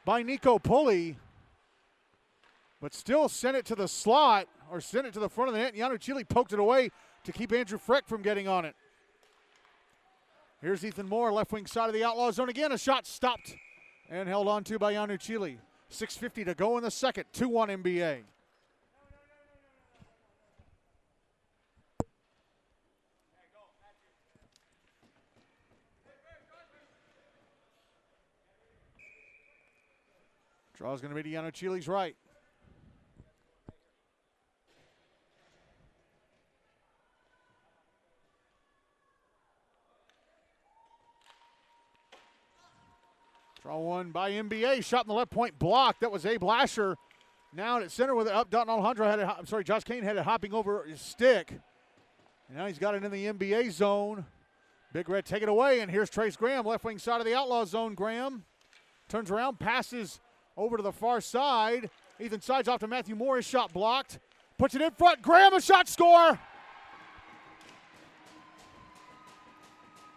by Nico Pulley, but still sent it to the slot, or sent it to the front of the net. Yanu Chile poked it away to keep Andrew Freck from getting on it. Here's Ethan Moore, left wing side of the Outlaw zone again. A shot stopped and held on to by Yanu Chile. 6:50 to go in the second. 2-1 NBA. Draw's going to be to Yanu Chile's right. Draw one by NBA. Shot in the left point blocked. That was Abe Lasher. Now at center with it up. Dalton Alejandro had it. Josh Kane had it hopping over his stick. And now he's got it in the NBA zone. Big Red take it away. And here's Trace Graham, left wing side of the Outlaw zone. Graham turns around, passes over to the far side. Ethan sides off to Matthew Moore. His shot blocked. Puts it in front. Graham, a shot, score.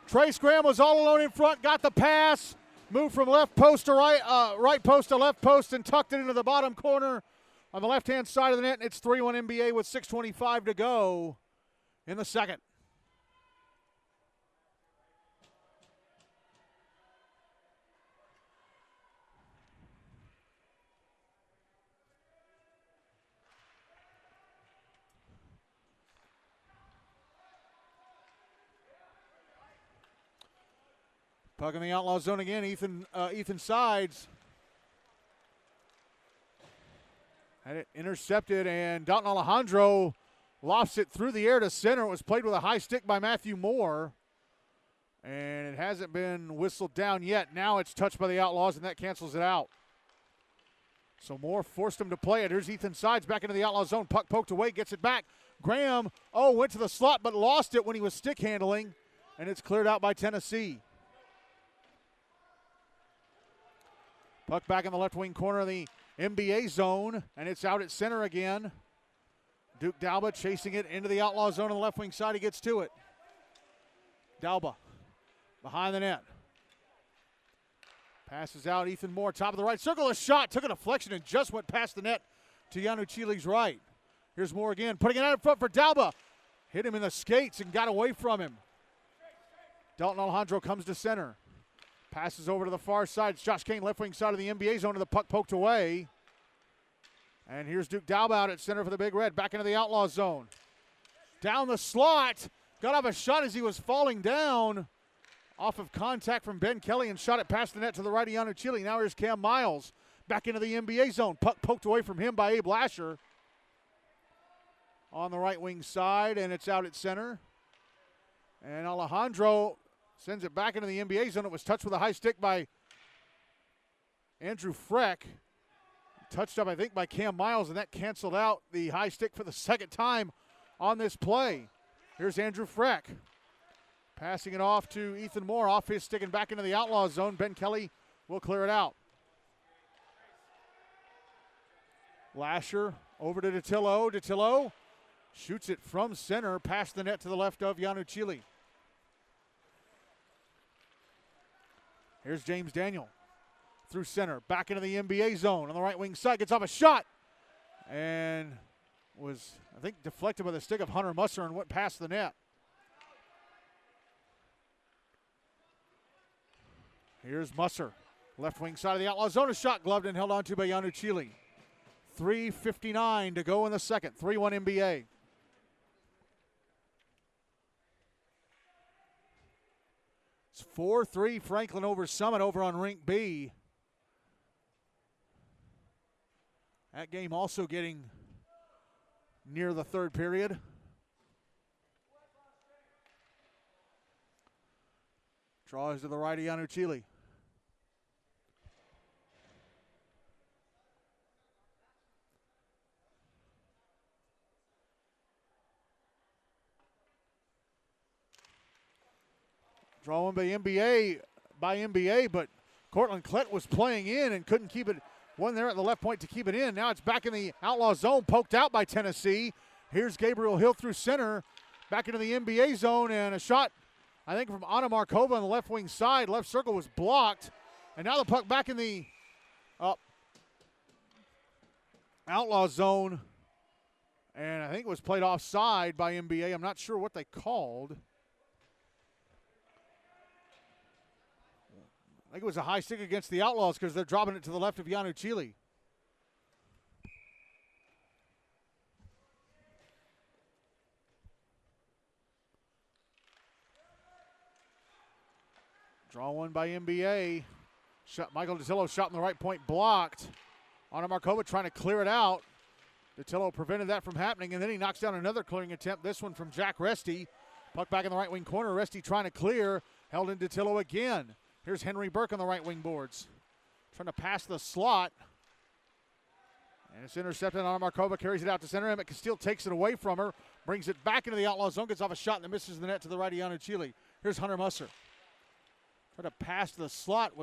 Trace Graham was all alone in front. Got the pass. Moved from left post to right post to left post, and tucked it into the bottom corner on the left-hand side of the net. It's 3-1 NBA with 6:25 to go in the second. Puck in the Outlaw zone again. Ethan Sides had it intercepted, and Dalton Alejandro lofts it through the air to center. It was played with a high stick by Matthew Moore, and it hasn't been whistled down yet. Now it's touched by the Outlaws, and that cancels it out. So Moore forced him to play it. Here's Ethan Sides back into the Outlaw zone. Puck poked away, gets it back. Graham, went to the slot, but lost it when he was stick handling, and it's cleared out by Tennessee. Puck back in the left wing corner of the NBA zone, and it's out at center again. Duke Dalba chasing it into the Outlaw zone on the left wing side. He gets to it. Dalba behind the net. Passes out. Ethan Moore, top of the right circle. A shot, took a deflection and just went past the net to Yanu Chile's right. Here's Moore again, putting it out in front for Dalba. Hit him in the skates and got away from him. Dalton Alejandro comes to center. Passes over to the far side. It's Josh Kane, left wing side of the NBA zone, and the puck poked away. And here's Duke Dalba out at center for the Big Red. Back into the Outlaw zone. Down the slot. Got off a shot as he was falling down. Off of contact from Ben Kelly and shot it past the net to the right of Yanu Chile. Now here's Cam Miles. Back into the NBA zone. Puck poked away from him by Abe Lasher. On the right wing side, and it's out at center. And Alejandro sends it back into the NBA zone. It was touched with a high stick by Andrew Freck. Touched up, I think, by Cam Miles, and that canceled out the high stick for the second time on this play. Here's Andrew Freck. Passing it off to Ethan Moore, off his stick and back into the Outlaw zone. Ben Kelly will clear it out. Lasher over to Datillo. Datillo shoots it from center, past the net to the left of Yanu Chile. Here's James Daniel through center, back into the NBA zone on the right wing side. Gets off a shot and was, I think, deflected by the stick of Hunter Musser and went past the net. Here's Musser Left wing side of the Outlaws zone, a shot gloved and held onto by Yanuchili. 3:59 to go in the second. 3-1 NBA. It's 4-3 Franklin over Summit over on Rink B. That game also getting near the third period. Draws to the right of Yanuchili. Drawing by NBA, but Cortland Klett was playing in and couldn't keep it. One there at the left point to keep it in. Now it's back in the Outlaw zone, poked out by Tennessee. Here's Gabriel Hill through center, back into the NBA zone, and a shot, I think, from Anna Markova on the left wing side. Left circle was blocked, and now the puck back in the Outlaw zone, and I think it was played offside by NBA. I'm not sure what they called. I think it was a high stick against the Outlaws because they're dropping it to the left of Yanuchili. Draw one by NBA. Michael Datillo shot in the right point, blocked. Anna Markova trying to clear it out. Datillo prevented that from happening, and then he knocks down another clearing attempt, this one from Jack Resty. Puck back in the right wing corner. Resty trying to clear, held in Datillo again. Here's Henry Burke on the right wing boards. Trying to pass the slot. And it's intercepted. Anna Markova carries it out to center. Emmett Castile takes it away from her. Brings it back into the Outlaw zone. Gets off a shot that misses the net to the right of Yanuchili. Here's Hunter Musser. Tried to pass the slot.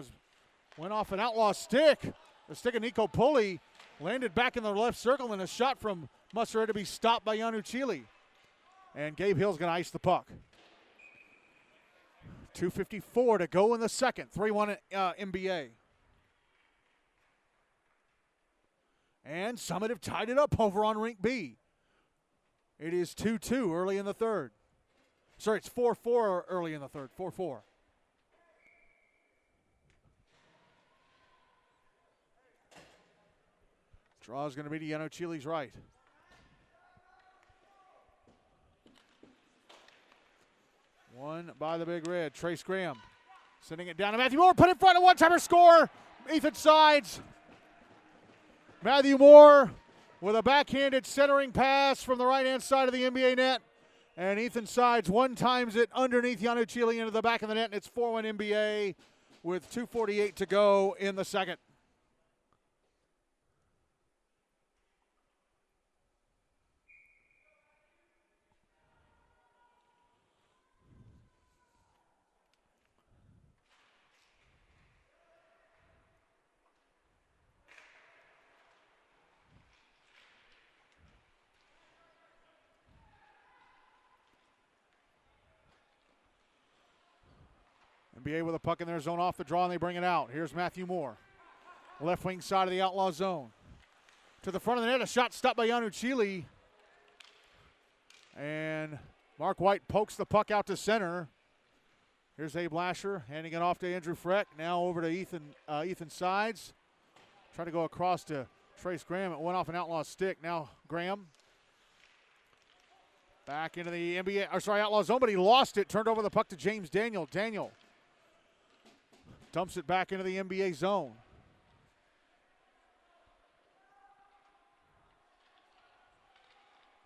Went off an Outlaw stick. The stick of Nico Pulley landed back in the left circle, and a shot from Musser had to be stopped by Yanuchili. And Gabe Hill's going to ice the puck. 2:54 to go in the second. 3-1 NBA. And Summit have tied it up over on Rink B. It is 2-2 early in the third. Sorry, it's 4-4 early in the third. 4-4. Draw is going to be to Yanuchili's right. One by the Big Red, Trace Graham. Sending it down to Matthew Moore, put in front, a one-timer score. Ethan Sides. Matthew Moore with a backhanded centering pass from the right-hand side of the NBA net. And Ethan Sides one-times it underneath Yanuchili into the back of the net, and it's 4-1 NBA with 2:48 to go in the second. NBA with a puck in their zone off the draw, and they bring it out. Here's Matthew Moore. Left wing side of the Outlaw zone. To the front of the net, a shot stopped by Yanuchili. And Mark White pokes the puck out to center. Here's Abe Lasher handing it off to Andrew Freck. Now over to Ethan Sides. Trying to go across to Trace Graham. It went off an Outlaw stick. Now Graham. Back into the Outlaw zone, but he lost it. Turned over the puck to James Daniel. Daniel dumps it back into the NBA zone.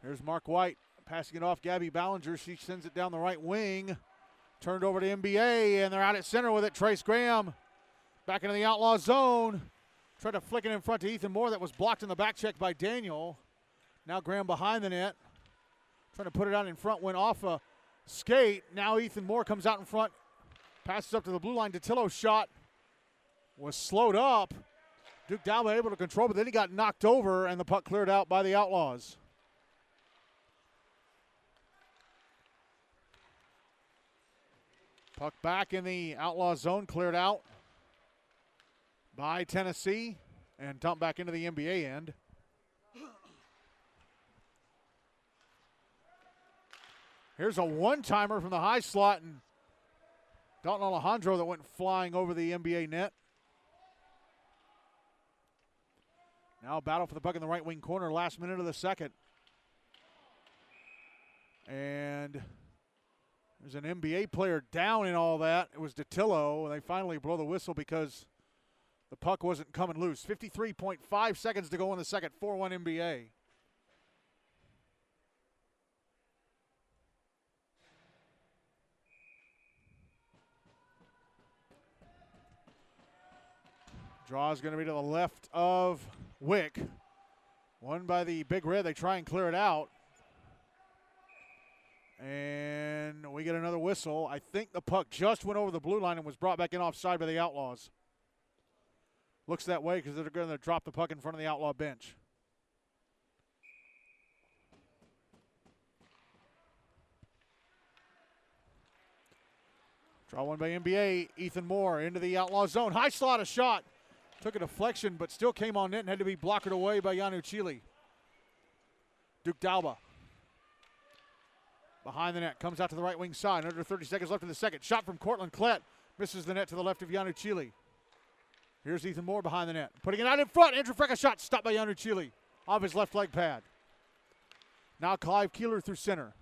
Here's Mark White passing it off Gabby Ballinger. She sends it down the right wing. Turned over to NBA, and they're out at center with it. Trace Graham back into the Outlaw zone. Tried to flick it in front to Ethan Moore. That was blocked in the back check by Daniel. Now Graham behind the net. Trying to put it out in front. Went off a skate. Now Ethan Moore comes out in front. Passes up to the blue line. Datillo's shot was slowed up. Duke Dalba able to control, but then he got knocked over, and the puck cleared out by the Outlaws. Puck back in the Outlaw zone, cleared out by Tennessee, and dumped back into the NBA end. Here's a one-timer from the high slot, and Dalton Alejandro that went flying over the NBA net. Now a battle for the puck in the right wing corner, last minute of the second. And there's an NBA player down in all that. It was DeTillo, and they finally blow the whistle because the puck wasn't coming loose. 53.5 seconds to go in the second, 4-1 NBA. Draw is going to be to the left of Wick. Won by the Big Red. They try and clear it out. And we get another whistle. I think the puck just went over the blue line and was brought back in offside by the Outlaws. Looks that way because they're going to drop the puck in front of the Outlaw bench. Draw one by NBA. Ethan Moore into the Outlaw zone. High slot, a shot. Took a deflection, but still came on net and had to be blockered away by Yanu Chile. Duke Dalba. Behind the net, comes out to the right wing side. Under 30 seconds left in the second. Shot from Cortland Klett. Misses the net to the left of Yanu Chile. Here's Ethan Moore behind the net. Putting it out in front. Andrew Freck, a shot stopped by Yanu Chile off his left leg pad. Now Clive Keeler through center.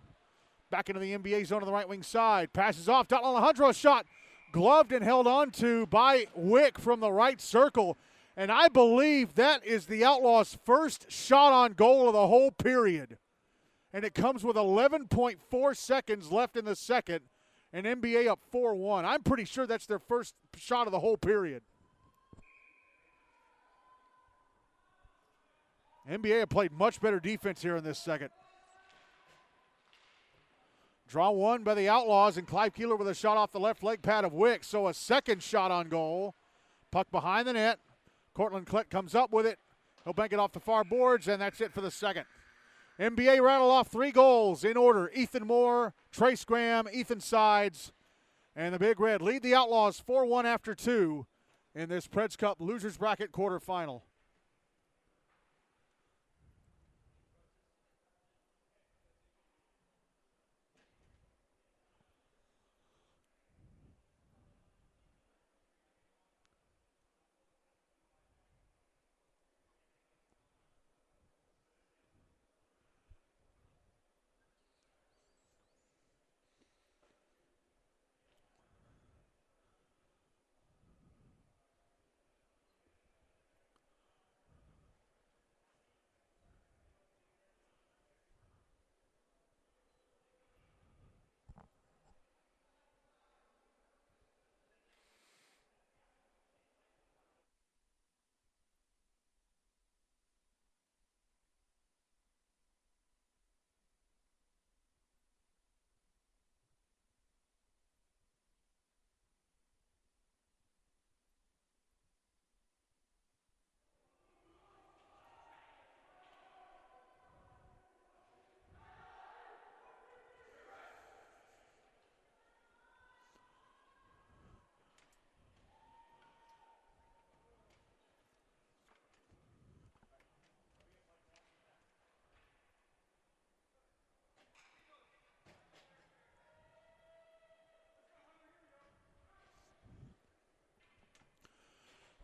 Back into the NBA zone on the right wing side. Passes off. Don Alejandro, a shot. Gloved and held on to by Wick from the right circle. And I believe that is the Outlaws' first shot on goal of the whole period. And it comes with 11.4 seconds left in the second, and NBA up 4-1. I'm pretty sure that's their first shot of the whole period. NBA have played much better defense here in this second. Draw one by the Outlaws, and Clive Keeler with a shot off the left leg pad of Wick. So a second shot on goal. Puck behind the net. Cortland Klett comes up with it. He'll bank it off the far boards, and that's it for the second. NBA rattle off 3 goals in order. Ethan Moore, Trace Graham, Ethan Sides, and the Big Red lead the Outlaws 4-1 after 2 in this Preds Cup Losers Bracket quarterfinal.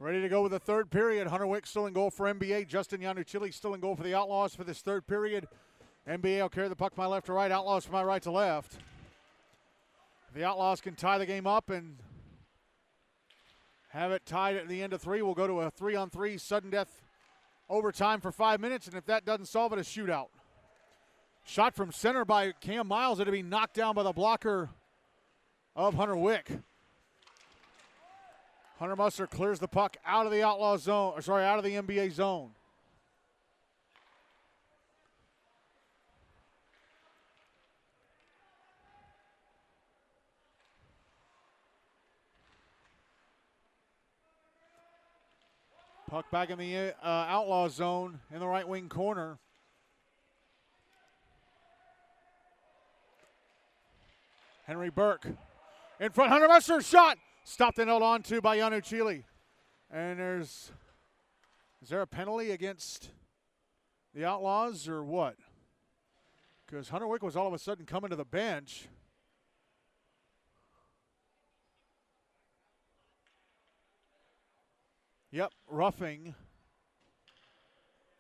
Ready to go with the third period. Hunter Wick still in goal for NBA. Justin Yanuchili still in goal for the Outlaws for this third period. NBA will carry the puck from my left to right. Outlaws from my right to left. The Outlaws can tie the game up and have it tied at the end of 3. We'll go to a 3-on-3 sudden death overtime for 5 minutes, and if that doesn't solve it, a shootout. Shot from center by Cam Miles. It'll be knocked down by the blocker of Hunter Wick. Hunter Musser clears the puck out of the Outlaw zone, out of the NBA zone. Puck back in the Outlaw zone in the right wing corner. Henry Burke in front. Hunter Musser shot. Stopped and held on to by Yanu Chile. And is there a penalty against the Outlaws or what? Because Hunter Wick was all of a sudden coming to the bench. Yep, roughing.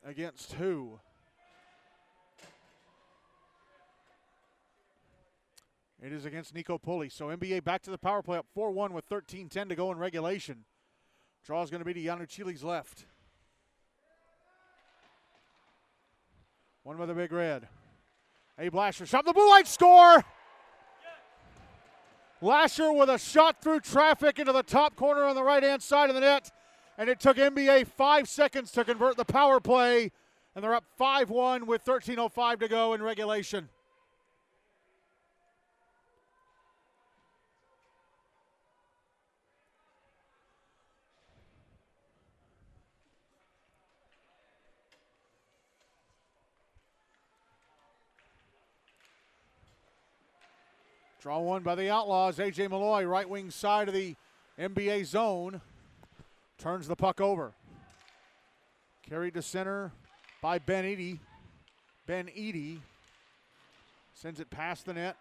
against who? It is against Nico Pulley. So NBA back to the power play, up 4-1 with 13:10 to go in regulation. Draw is going to be to Yanuchili's left. One with a big red. Abe Lasher shot the blue line, score! Lasher with a shot through traffic into the top corner on the right-hand side of the net. And it took NBA 5 seconds to convert the power play. And they're up 5-1 with 13:05 to go in regulation. Draw one by the Outlaws. A.J. Malloy, right wing side of the NBA zone. Turns the puck over. Carried to center by Ben Eady. Ben Eady sends it past the net.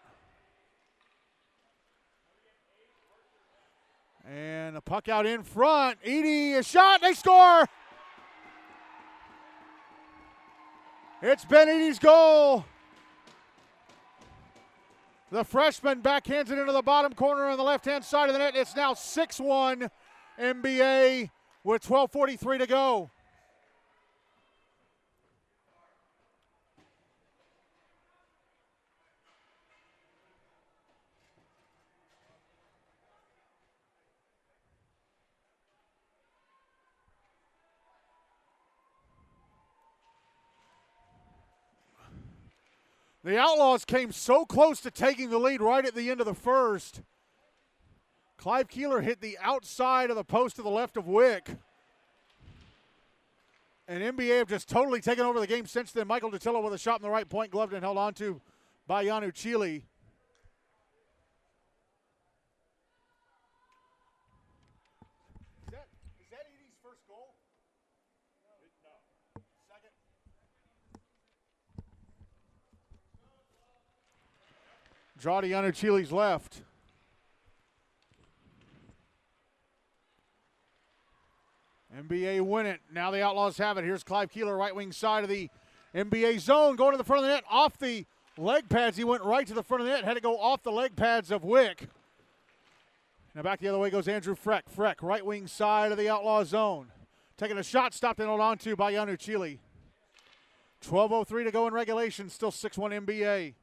And the puck out in front. Eady, a shot, they score! It's Ben Eady's goal. The freshman backhands it into the bottom corner on the left-hand side of the net. It's now 6-1 NBA with 12:43 to go. The Outlaws came so close to taking the lead right at the end of the first. Clive Keeler hit the outside of the post to the left of Wick. And NBA have just totally taken over the game since then. Michael Datillo with a shot in the right point, gloved and held on to by Yanuchili. Is that Edie's first goal? No. Second? Draw to Yanuchili's left. NBA win it. Now the Outlaws have it. Here's Clive Keeler, right wing side of the NBA zone, going to the front of the net, off the leg pads. He went right to the front of the net, had to go off the leg pads of Wick. Now back the other way goes Andrew Freck. Freck, right wing side of the Outlaw zone. Taking a shot, stopped and held on to by Yanuchili. 12:03 to go in regulation, still 6-1 NBA.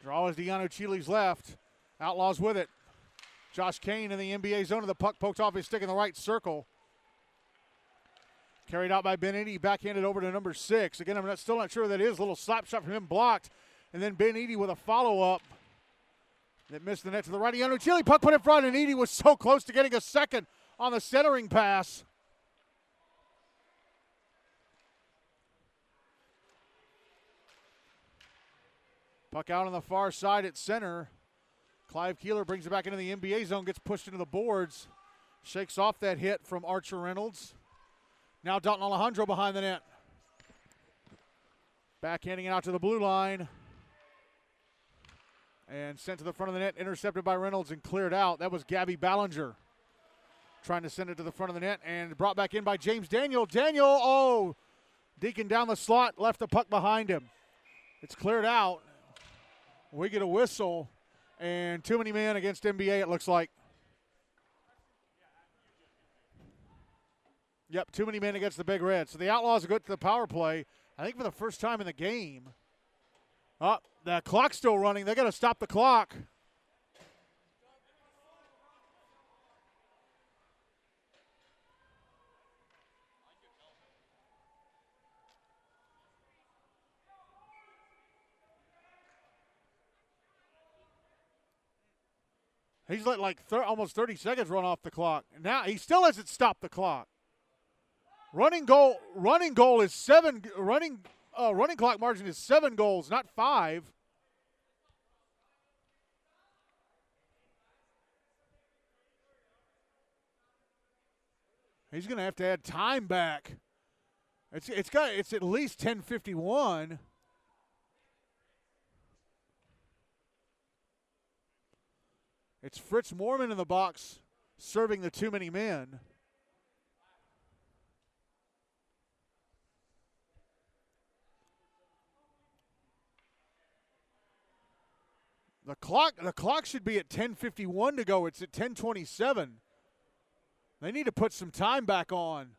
Draw is to Yanuchili's left. Outlaws with it. Josh Kane in the NBA zone, and the puck poked off his stick in the right circle. Carried out by Ben Eady, backhanded over to number 6. Again, I'm still not sure who that is. A little slap shot from him blocked. And then Ben Eady with a follow-up that missed the net to the right. Yanuchili, puck put in front, and Eady was so close to getting a second on the centering pass. Puck out on the far side at center. Clive Keeler brings it back into the NBA zone, gets pushed into the boards. Shakes off that hit from Archer Reynolds. Now Dalton Alejandro behind the net. Backhanding it out to the blue line. And sent to the front of the net, intercepted by Reynolds and cleared out. That was Gabby Ballinger trying to send it to the front of the net and brought back in by James Daniel. Daniel, Deacon down the slot, left the puck behind him. It's cleared out. We get a whistle, and too many men against NBA, it looks like. Yep, too many men against the Big Red. So the Outlaws go to the power play, I think for the first time in the game. The clock's still running. They got to stop the clock. He's let almost 30 seconds run off the clock. Now he still hasn't stopped the clock. Running goal is 7. Running clock margin is 7 goals, not 5. He's going to have to add time back. It's at least 10:51. It's Fritz Moorman in the box serving the too many men. The clock should be at 10:51 to go. It's at 10:27. They need to put some time back on.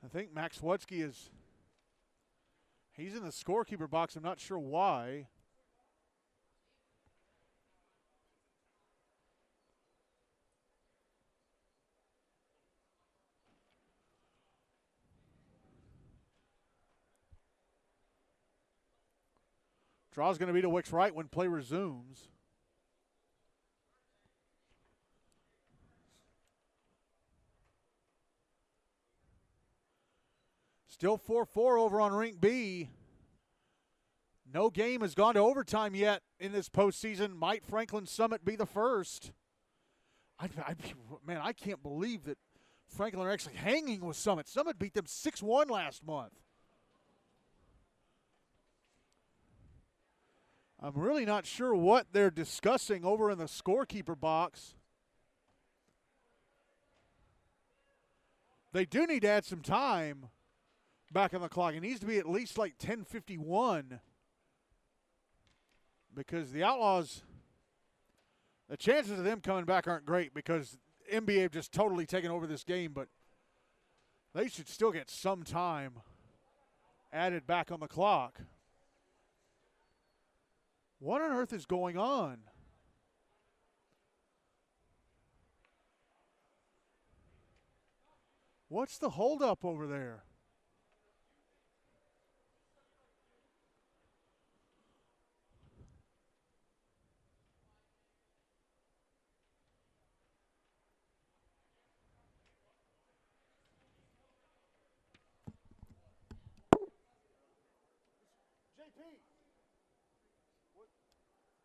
I think Max Wutzke he's in the scorekeeper box. I'm not sure why. Draw's going to be to Wick's right when play resumes. Still 4-4 over on Rink B. No game has gone to overtime yet in this postseason. Might Franklin Summit be the first? Man, I can't believe that Franklin are actually hanging with Summit. Summit beat them 6-1 last month. I'm really not sure what they're discussing over in the scorekeeper box. They do need to add some time back on the clock. It needs to be at least like 10:51 because the Outlaws, the chances of them coming back aren't great because NBA have just totally taken over this game, but they should still get some time added back on the clock. What on earth is going on? What's the holdup over there? JP,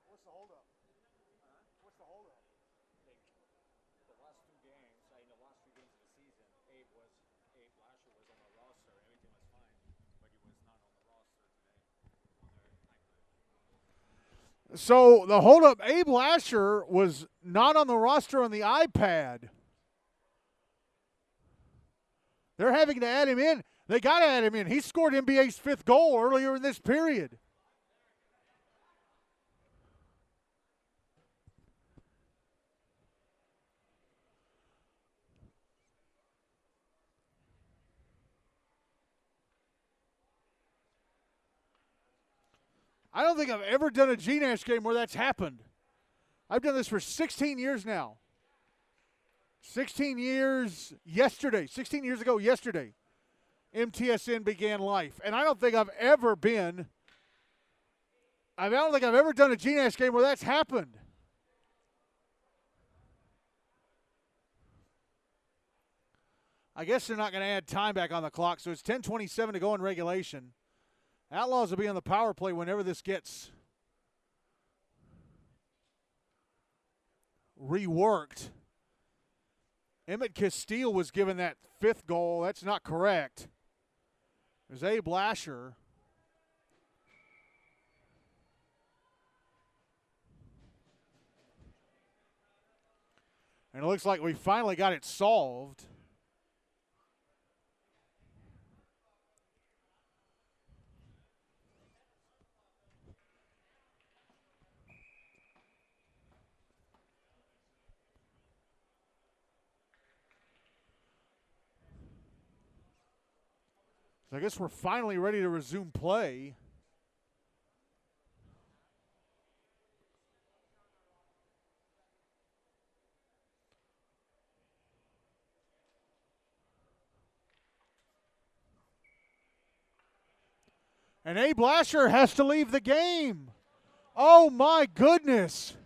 what's the holdup? What's the holdup? The last two games, in the last 2 games of the season, Abe Lasher was on the roster. Everything was fine, but he was not on the roster today. So the holdup, Abe Lasher was not on the roster on the iPad. They're having to add him in. They got to add him in. He scored NBA's 5th goal earlier in this period. I don't think I've ever done a GNASH game where that's happened. I've done this for 16 years now. 16 years ago yesterday, MTSN began life. And I don't think I've ever done a GNASH game where that's happened. I guess they're not going to add time back on the clock, so it's 10:27 to go in regulation. Outlaws will be on the power play whenever this gets reworked. Emmett Castile was given that 5th goal. That's not correct. It was Abe Lasher. And it looks like we finally got it solved. So I guess we're finally ready to resume play. And Abe Lasher has to leave the game. Oh, my goodness.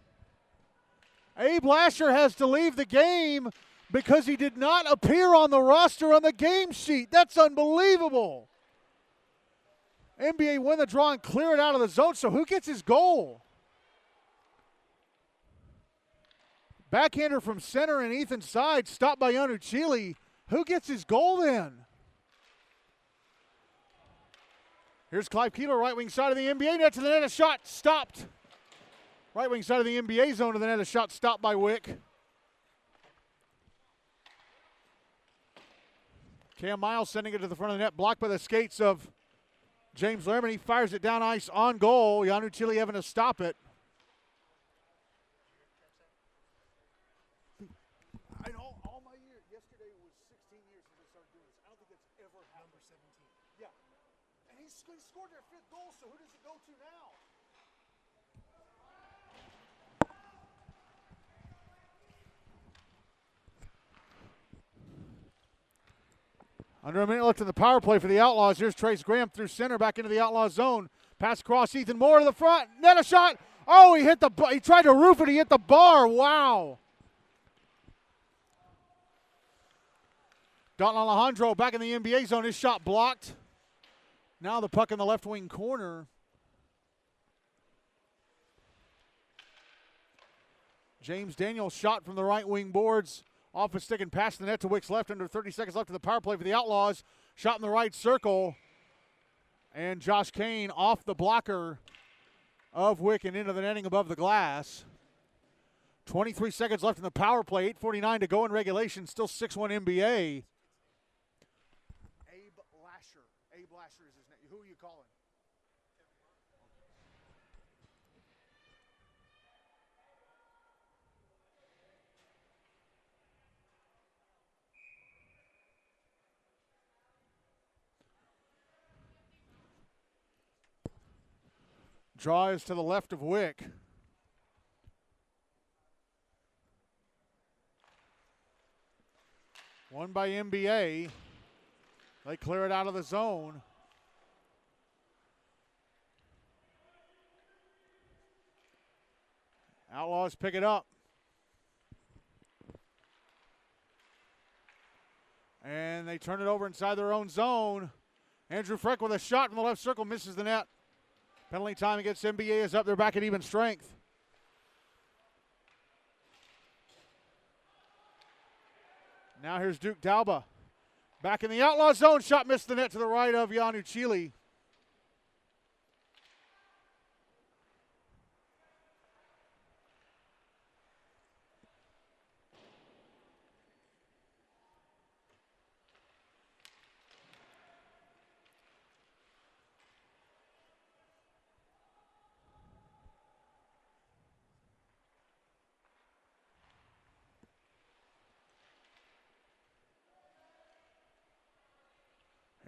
Abe Lasher has to leave the game because he did not appear on the roster on the game sheet. That's unbelievable. NBA win the draw and clear it out of the zone, so who gets his goal? Backhander from center and Ethan's side, stopped by Yanuchili. Who gets his goal then? Here's Clive Keeler, right wing side of the NBA net to the net. A shot stopped. Right wing side of the NBA zone to the net. A shot stopped by Wick. Cam Miles sending it to the front of the net, blocked by the skates of James Lerman. He fires it down ice on goal. Yanuchili having to stop it. I know all my years. Yesterday was 16 years since I started doing this. I don't think that's ever happened. Number 17. Yeah. And he scored their 5th goal, so who does it go to now? Under a minute left in the power play for the Outlaws. Here's Trace Graham through center, back into the Outlaws zone. Pass across, Ethan Moore to the front. Net a shot. Oh, he tried to roof it. He hit the bar. Wow. Dalton Alejandro back in the NBA zone. His shot blocked. Now the puck in the left wing corner. James Daniels shot from the right wing boards. Off a stick and past the net to Wick's left. Under 30 seconds left in the power play for the Outlaws. Shot in the right circle. And Josh Kane off the blocker of Wick and into the netting above the glass. 23 seconds left in the power play. 8:49 to go in regulation. Still 6-1 NBA. Abe Lasher. Abe Lasher is his name. Who are you calling? Draw is to the left of Wick. Won by NBA. They clear it out of the zone. Outlaws pick it up. And they turn it over inside their own zone. Andrew Freck with a shot from the left circle, misses the net. Penalty time against NBA is up. They're back at even strength. Now here's Duke Dalba. Back in the Outlaw zone. Shot missed the net to the right of Yanuchili.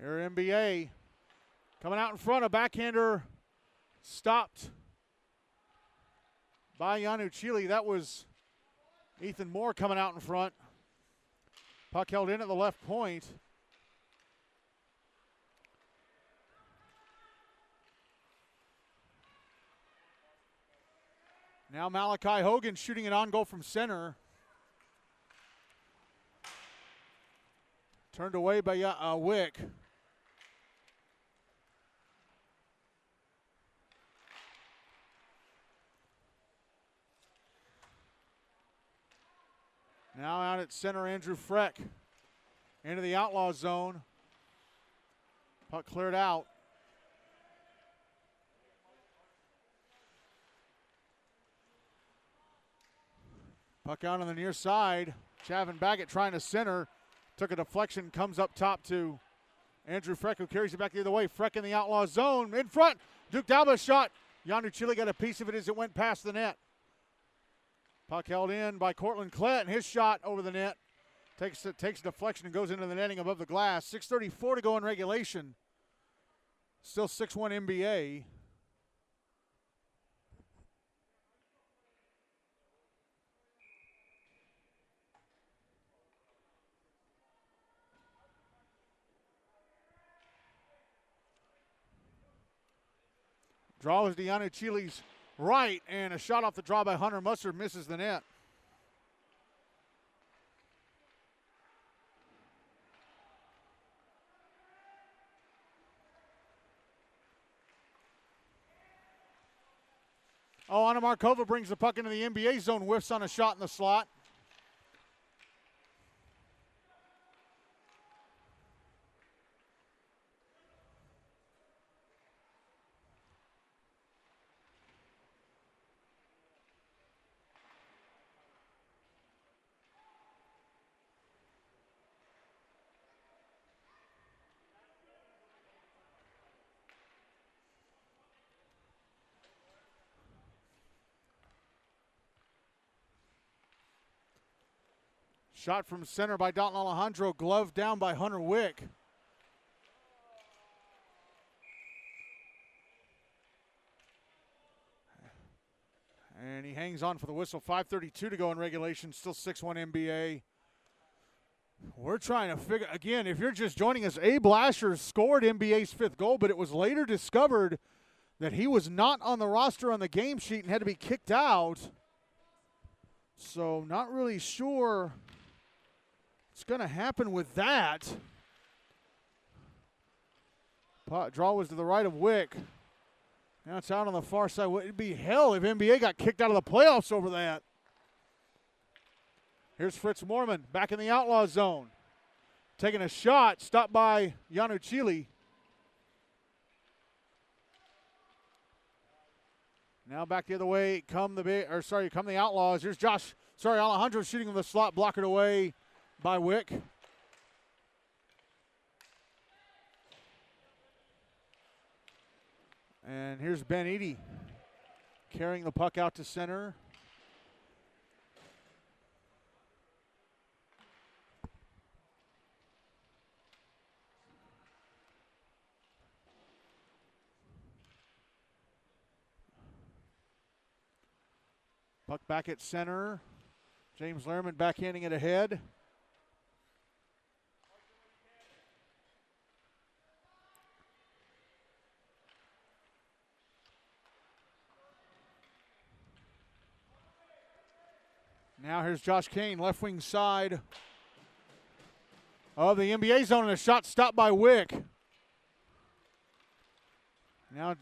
Here NBA coming out in front. A backhander stopped by Yanuchili. That was Ethan Moore coming out in front. Puck held in at the left point. Now Malachi Hogan shooting it on goal from center. Turned away by Wick. Now out at center, Andrew Freck into the Outlaw zone. Puck cleared out. Puck out on the near side. Chavin Baggett trying to center. Took a deflection, comes up top to Andrew Freck, who carries it back the other way. Freck in the Outlaw zone. In front. Duke Dalba shot. Yanuchili got a piece of it as it went past the net. Puck held in by Cortland Klett, and his shot over the net takes a deflection and goes into the netting above the glass. 6:34 to go in regulation. Still 6-1 NBA. Draw is to Yanuchili's right, and a shot off the draw by Hunter Musser misses the net. Oh, Anna Markova brings the puck into the NBA zone, whiffs on a shot in the slot. Shot from center by Dalton Alejandro, gloved down by Hunter Wick. And he hangs on for the whistle. 5:32 to go in regulation, still 6-1 NBA. We're trying to figure, again, if you're just joining us, Abe Lasher scored NBA's 5th goal, but it was later discovered that he was not on the roster on the game sheet and had to be kicked out. So not really sure what's going to happen with that. Draw was to the right of Wick. Now it's out on the far side. It'd be hell if NBA got kicked out of the playoffs over that. Here's Fritz Moorman back in the Outlaw zone. Taking a shot, stopped by Yanu Chile. Now back the other way, come the Outlaws. Here's Alejandro shooting in the slot, blockered away by Wick. And here's Ben Eady carrying the puck out to center. Puck back at center. James Lehrman backhanding it ahead. Now here's Josh Kane, left wing side of the NBA zone, and a shot stopped by Wick. Now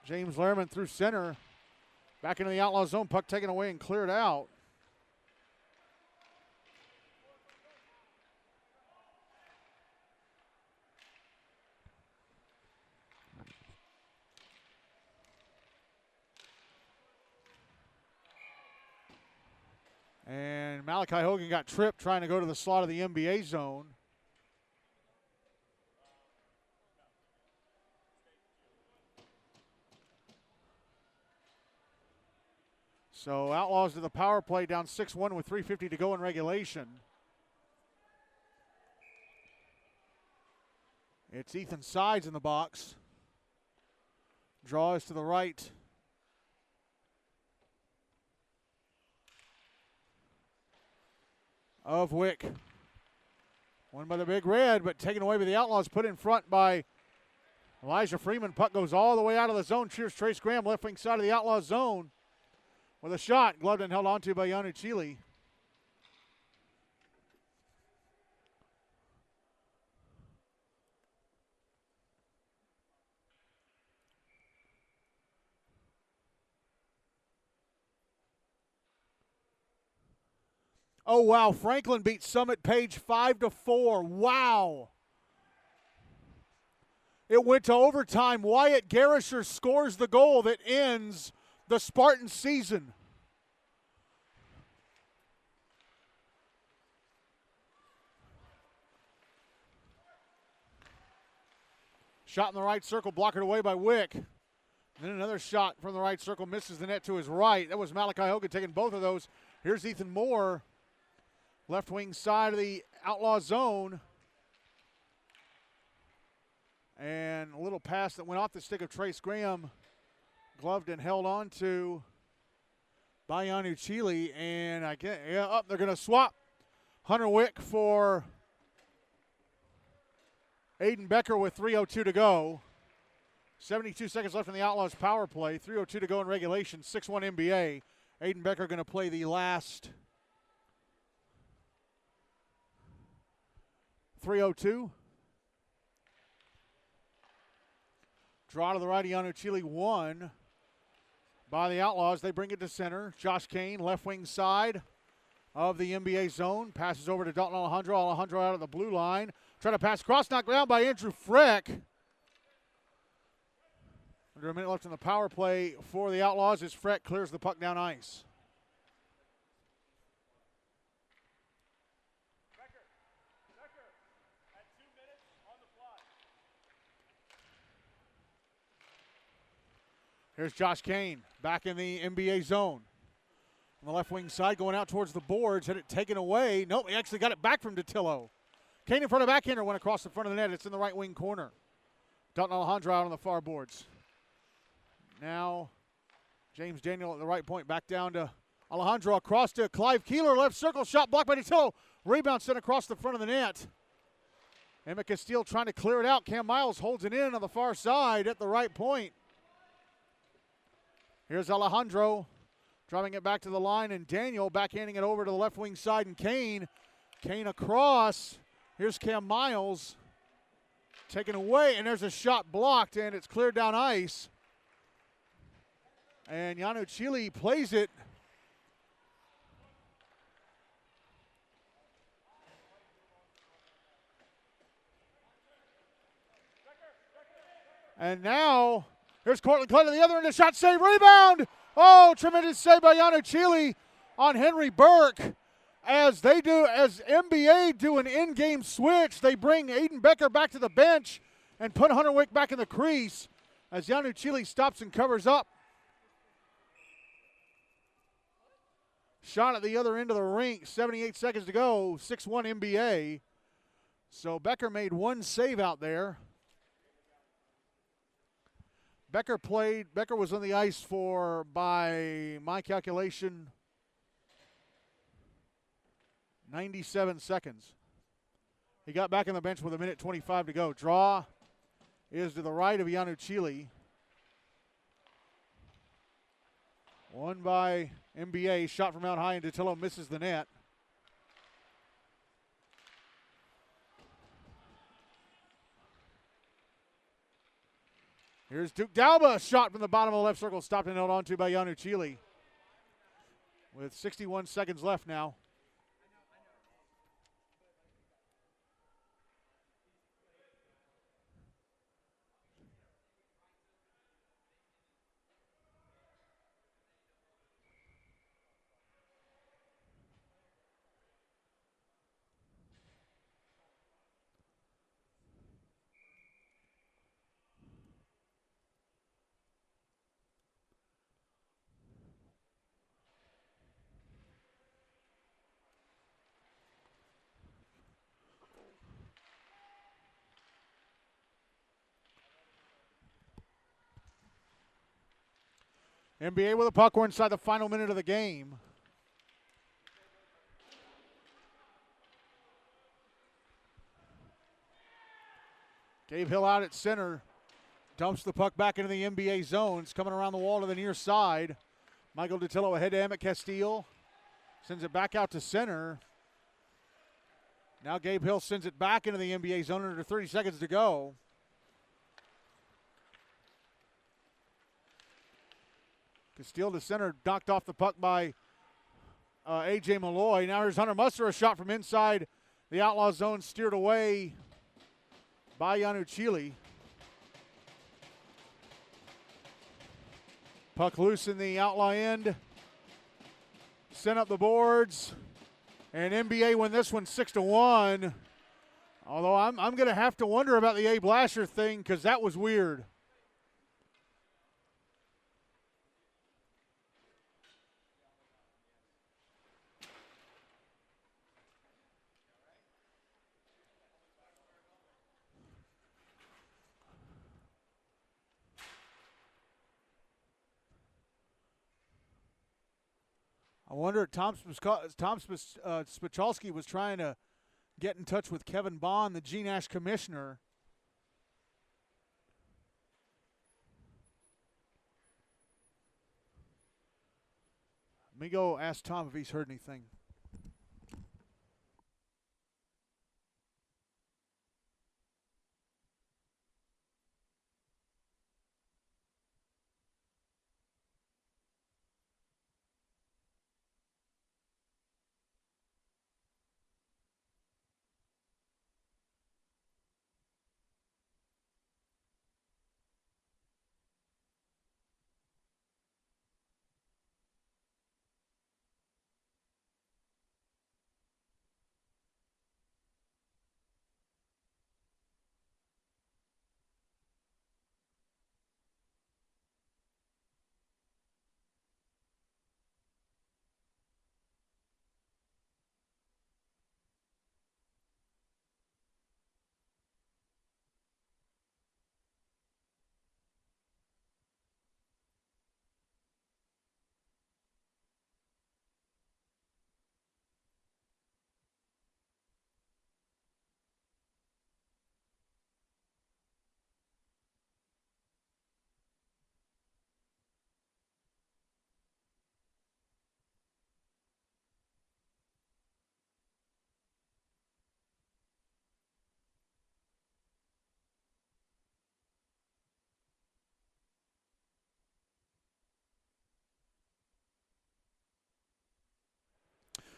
James Lehrman through center. Back into the Outlaw zone, puck taken away and cleared out. And Malachi Hogan got tripped trying to go to the slot of the NBA zone. So Outlaws to the power play, down 6-1 with 3:50 to go in regulation. It's Ethan Sides in the box. Draw is to the right. Of Wick. Won by the Big Red, but taken away by the Outlaws, put in front by Elijah Freeman. Puck goes all the way out of the zone. Cheers Trace Graham, left wing side of the Outlaws zone. With a shot, gloved and held onto by Yanu Chile. Oh, wow. Franklin beat Summit Page 5-4. Wow. It went to overtime. Wyatt Garrisher scores the goal that ends the Spartan season. Shot in the right circle, blocked away by Wick. Then another shot from the right circle, misses the net to his right. That was Malachi Hogan taking both of those. Here's Ethan Moore, left wing side of the Outlaw zone. And a little pass that went off the stick of Trace Graham, gloved and held on to by Yanu Chile. And they're going to swap Hunter Wick for Aiden Becker with 3:02 to go. 72 seconds left in the Outlaws power play. 3:02 to go in regulation. 6-1 NBA. Aiden Becker going to play the last 3:02. Draw to the right, Yanu Chile 1. by the Outlaws. They bring it to center. Josh Kane, left wing side of the NBA zone. Passes over to Dalton Alejandro. Alejandro out of the blue line. Trying to pass across, knocked down by Andrew Frick. Under a minute left in the power play for the Outlaws as Frick clears the puck down ice. Here's Josh Kane back in the NBA zone. On the left wing side, going out towards the boards, had it taken away. Nope, he actually got it back from Datillo. Kane in front of backhander, went across the front of the net. It's in the right wing corner. Dalton Alejandro out on the far boards. Now, James Daniel at the right point, back down to Alejandro, across to Clive Keeler, left circle, shot blocked by Datillo. Rebound sent across the front of the net. Emmett Castile trying to clear it out. Cam Miles holds it in on the far side at the right point. Here's Alejandro driving it back to the line, and Daniel backhanding it over to the left wing side, and Kane across. Here's Cam Miles taken away, and there's a shot blocked, and it's cleared down ice. And Yanu Chile plays it. And now, here's Cortland Clay to the other end, a shot, save, rebound. Oh, tremendous save by Yanu Chile on Henry Burke. As NBA do an in-game switch, they bring Aiden Becker back to the bench and put Hunter Wick back in the crease as Yanu Chile stops and covers up. Shot at the other end of the rink, 78 seconds to go, 6-1 NBA. So Becker made one save out there. Becker was on the ice for, by my calculation, 97 seconds. He got back on the bench with 1:25 to go. Draw is to the right of Yanu Chile. Won by NBA. Shot from out high, and Datillo misses the net. Here's Duke Dalba. Shot from the bottom of the left circle. Stopped and held onto by Yanu Chile. With 61 seconds left now. NBA with a puck. We're inside the final minute of the game. Gabe Hill out at center. Dumps the puck back into the NBA zone. It's coming around the wall to the near side. Michael Datillo ahead to Emmett Castile. Sends it back out to center. Now Gabe Hill sends it back into the NBA zone under 30 seconds to go. Castile to center, knocked off the puck by A.J. Malloy. Now here's Hunter Muster, a shot from inside the Outlaw zone, steered away by Yanu Chile. Puck loose in the Outlaw end. Sent up the boards. And NBA win this one 6-1. Although I'm going to have to wonder about the Abe Lasher thing because that was weird. I wonder if Tom Spichalski was trying to get in touch with Kevin Bond, the GNASH commissioner. Let me go ask Tom if he's heard anything.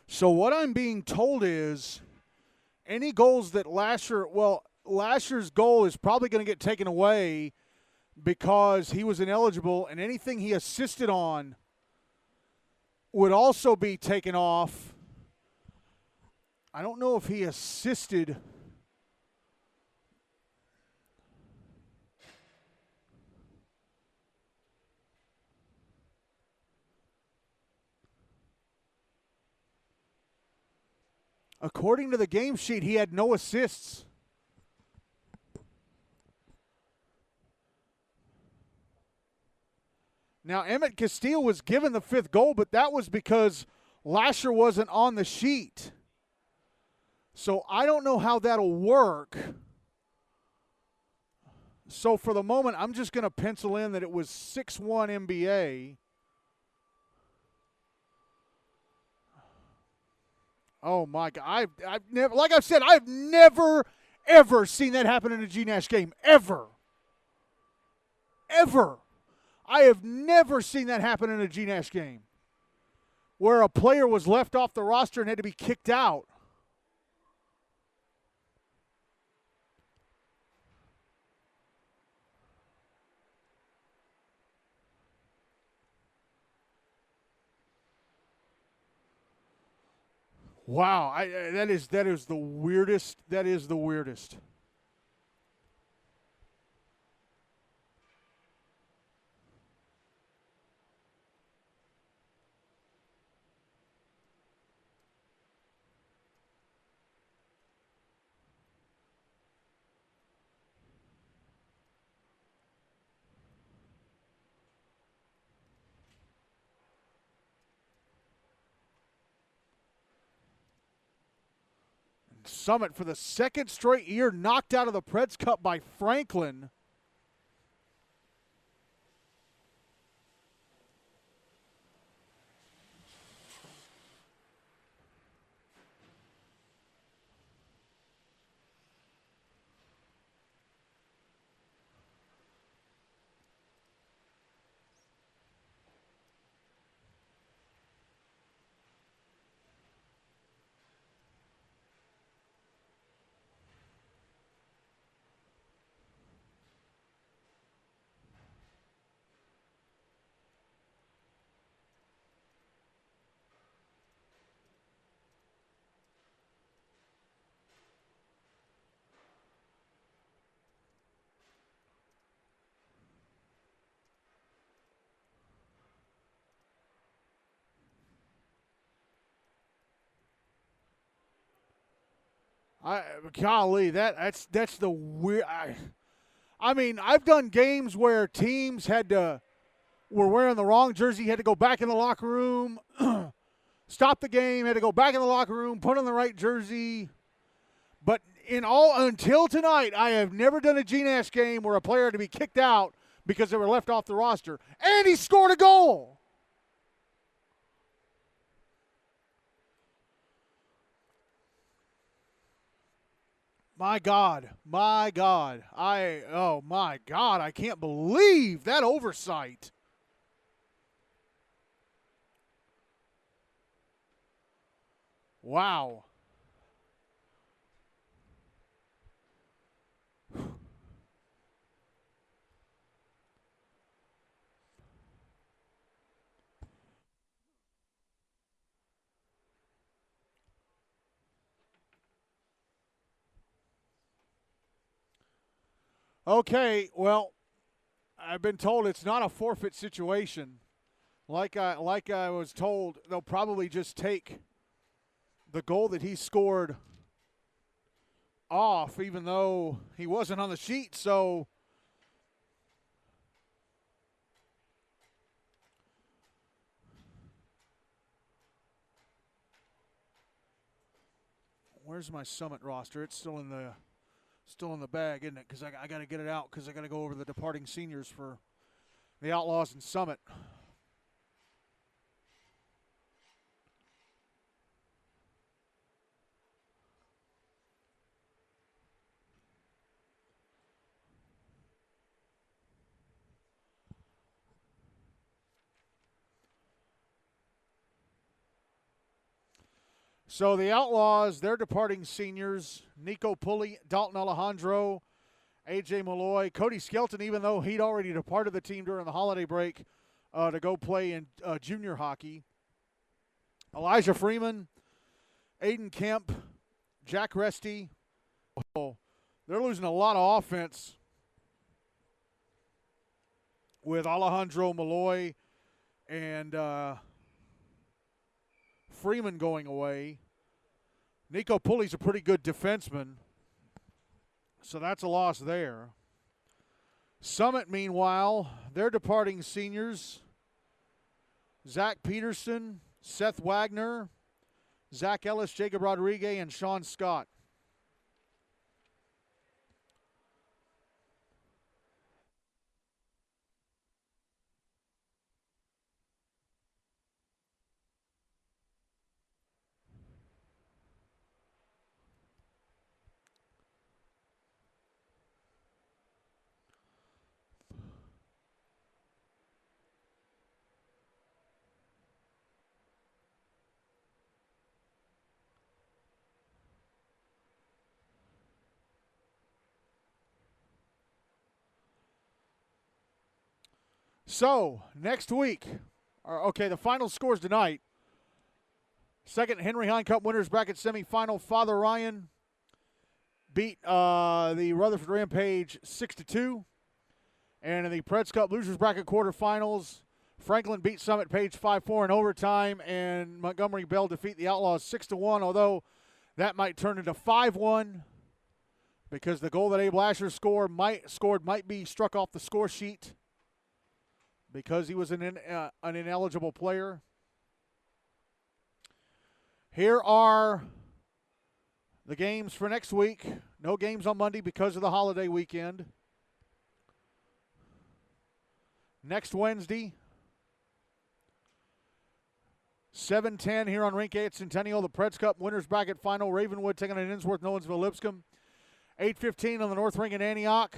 So what I'm being told is any goals that Lasher's goal is probably going to get taken away because he was ineligible, and anything he assisted on would also be taken off. I don't know if he assisted. According to the game sheet, he had no assists. Now, Emmett Castile was given the 5th goal, but that was because Lasher wasn't on the sheet. So I don't know how that'll work. So for the moment, I'm just going to pencil in that it was 6-1 NBA. Oh, my God. I've never, like I've said, I've never, ever seen that happen in a GNASH game. Ever. Ever. I have never seen that happen in a GNASH game where a player was left off the roster and had to be kicked out. Wow, that is the weirdest. That is the weirdest. Summit for the 2nd straight year knocked out of the Preds Cup by Franklin. Golly, that's the weird. I mean, I've done games where teams were wearing the wrong jersey, had to go back in the locker room, stop the game, had to go back in the locker room, put on the right jersey. But until tonight, I have never done a GNASH game where a player had to be kicked out because they were left off the roster, and he scored a goal. My God, my God, my God, I can't believe that oversight. Wow. Okay, well, I've been told it's not a forfeit situation. Like I was told, they'll probably just take the goal that he scored off, even though he wasn't on the sheet. So where's my Summit roster? It's still in the bag, isn't it? Because I got to get it out because I got to go over the departing seniors for the Outlaws and Summit. So the Outlaws, they're departing seniors. Nico Pulley, Dalton Alejandro, A.J. Malloy, Cody Skelton, even though he'd already departed the team during the holiday break to go play in junior hockey. Elijah Freeman, Aiden Kemp, Jack Resty. Oh, they're losing a lot of offense with Alejandro Malloy and Freeman going away. Nico Pulley's a pretty good defenseman, so that's a loss there. Summit, meanwhile, they're departing seniors. Zach Peterson, Seth Wagner, Zach Ellis, Jacob Rodriguez, and Sean Scott. So, next week, the final scores tonight. Second Henry Hine Cup winners bracket semifinal. Father Ryan beat the Rutherford Rampage 6-2. And in the Preds Cup losers bracket quarterfinals, Franklin beat Summit Page 5-4 in overtime, and Montgomery Bell defeat the Outlaws 6-1, although that might turn into 5-1 because the goal that Abe Lasher scored might be struck off the score sheet because he was an ineligible player. Here are the games for next week. No games on Monday because of the holiday weekend. Next Wednesday, 7:10 here on Rink 8 at Centennial, the Preds Cup winners bracket final. Ravenwood taking on Innsworth, Nolensville, Lipscomb. 8:15 on the North Ring in Antioch.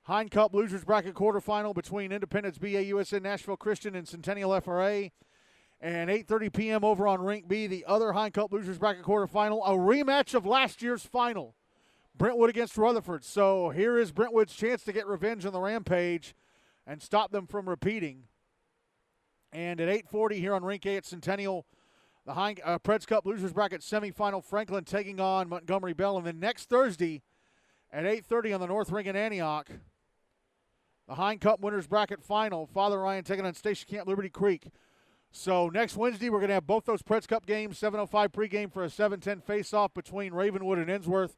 Hine Cup losers bracket quarterfinal between Independence BA USN Nashville Christian and Centennial FRA. And 8:30 p.m. over on Rink B, the other Hine Cup losers bracket quarterfinal, a rematch of last year's final, Brentwood against Rutherford. So here is Brentwood's chance to get revenge on the Rampage and stop them from repeating. And at 8:40 here on Rink A at Centennial, the Preds Cup losers bracket semifinal, Franklin taking on Montgomery Bell. And then next Thursday at 8:30 on the North Ring in Antioch, the Hine Cup winners bracket final, Father Ryan taking on Station Camp Liberty Creek. So next Wednesday, we're going to have both those Preds Cup games, 7:05 pregame for a 7:10 face-off between Ravenwood and Innsworth,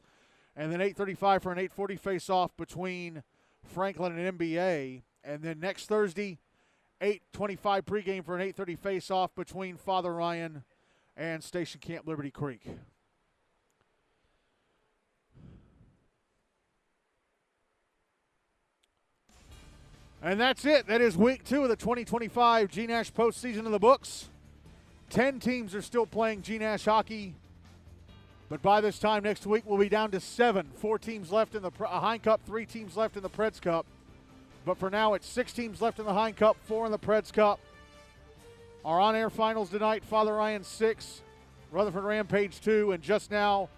and then 8:35 for an 8:40 face-off between Franklin and MBA. And then next Thursday, 8:25 pregame for an 8:30 face-off between Father Ryan and Station Camp Liberty Creek. And that's it. That is week 2 of the 2025 GNASH postseason in the books. 10 teams are still playing GNASH hockey. But by this time next week, we'll be down to 7. 4 teams left in the Hine Cup, 3 teams left in the Preds Cup. But for now, it's 6 teams left in the Hine Cup, 4 in the Preds Cup. Our on-air finals tonight, Father Ryan 6, Rutherford Rampage 2, and just now,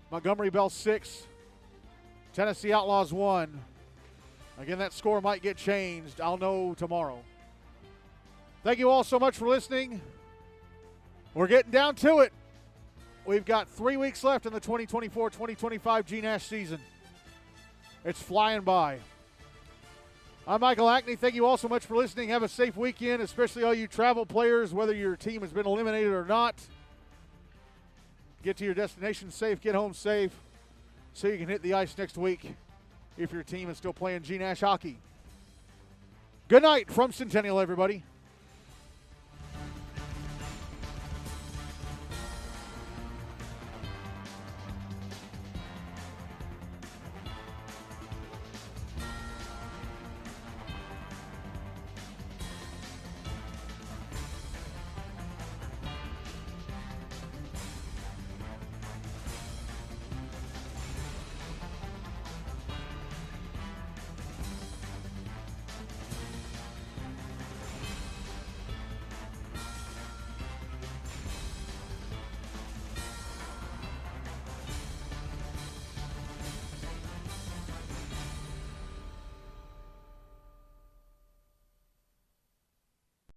Montgomery Bell 6, Tennessee Outlaws 1. Again, that score might get changed. I'll know tomorrow. Thank you all so much for listening. We're getting down to it. We've got 3 weeks left in the 2024-2025 GNASH season. It's flying by. I'm Michael Ackney. Thank you all so much for listening. Have a safe weekend, especially all you travel players, whether your team has been eliminated or not. Get to your destination safe, get home safe, so you can hit the ice next week if your team is still playing GNASH hockey. Good night from Centennial, everybody.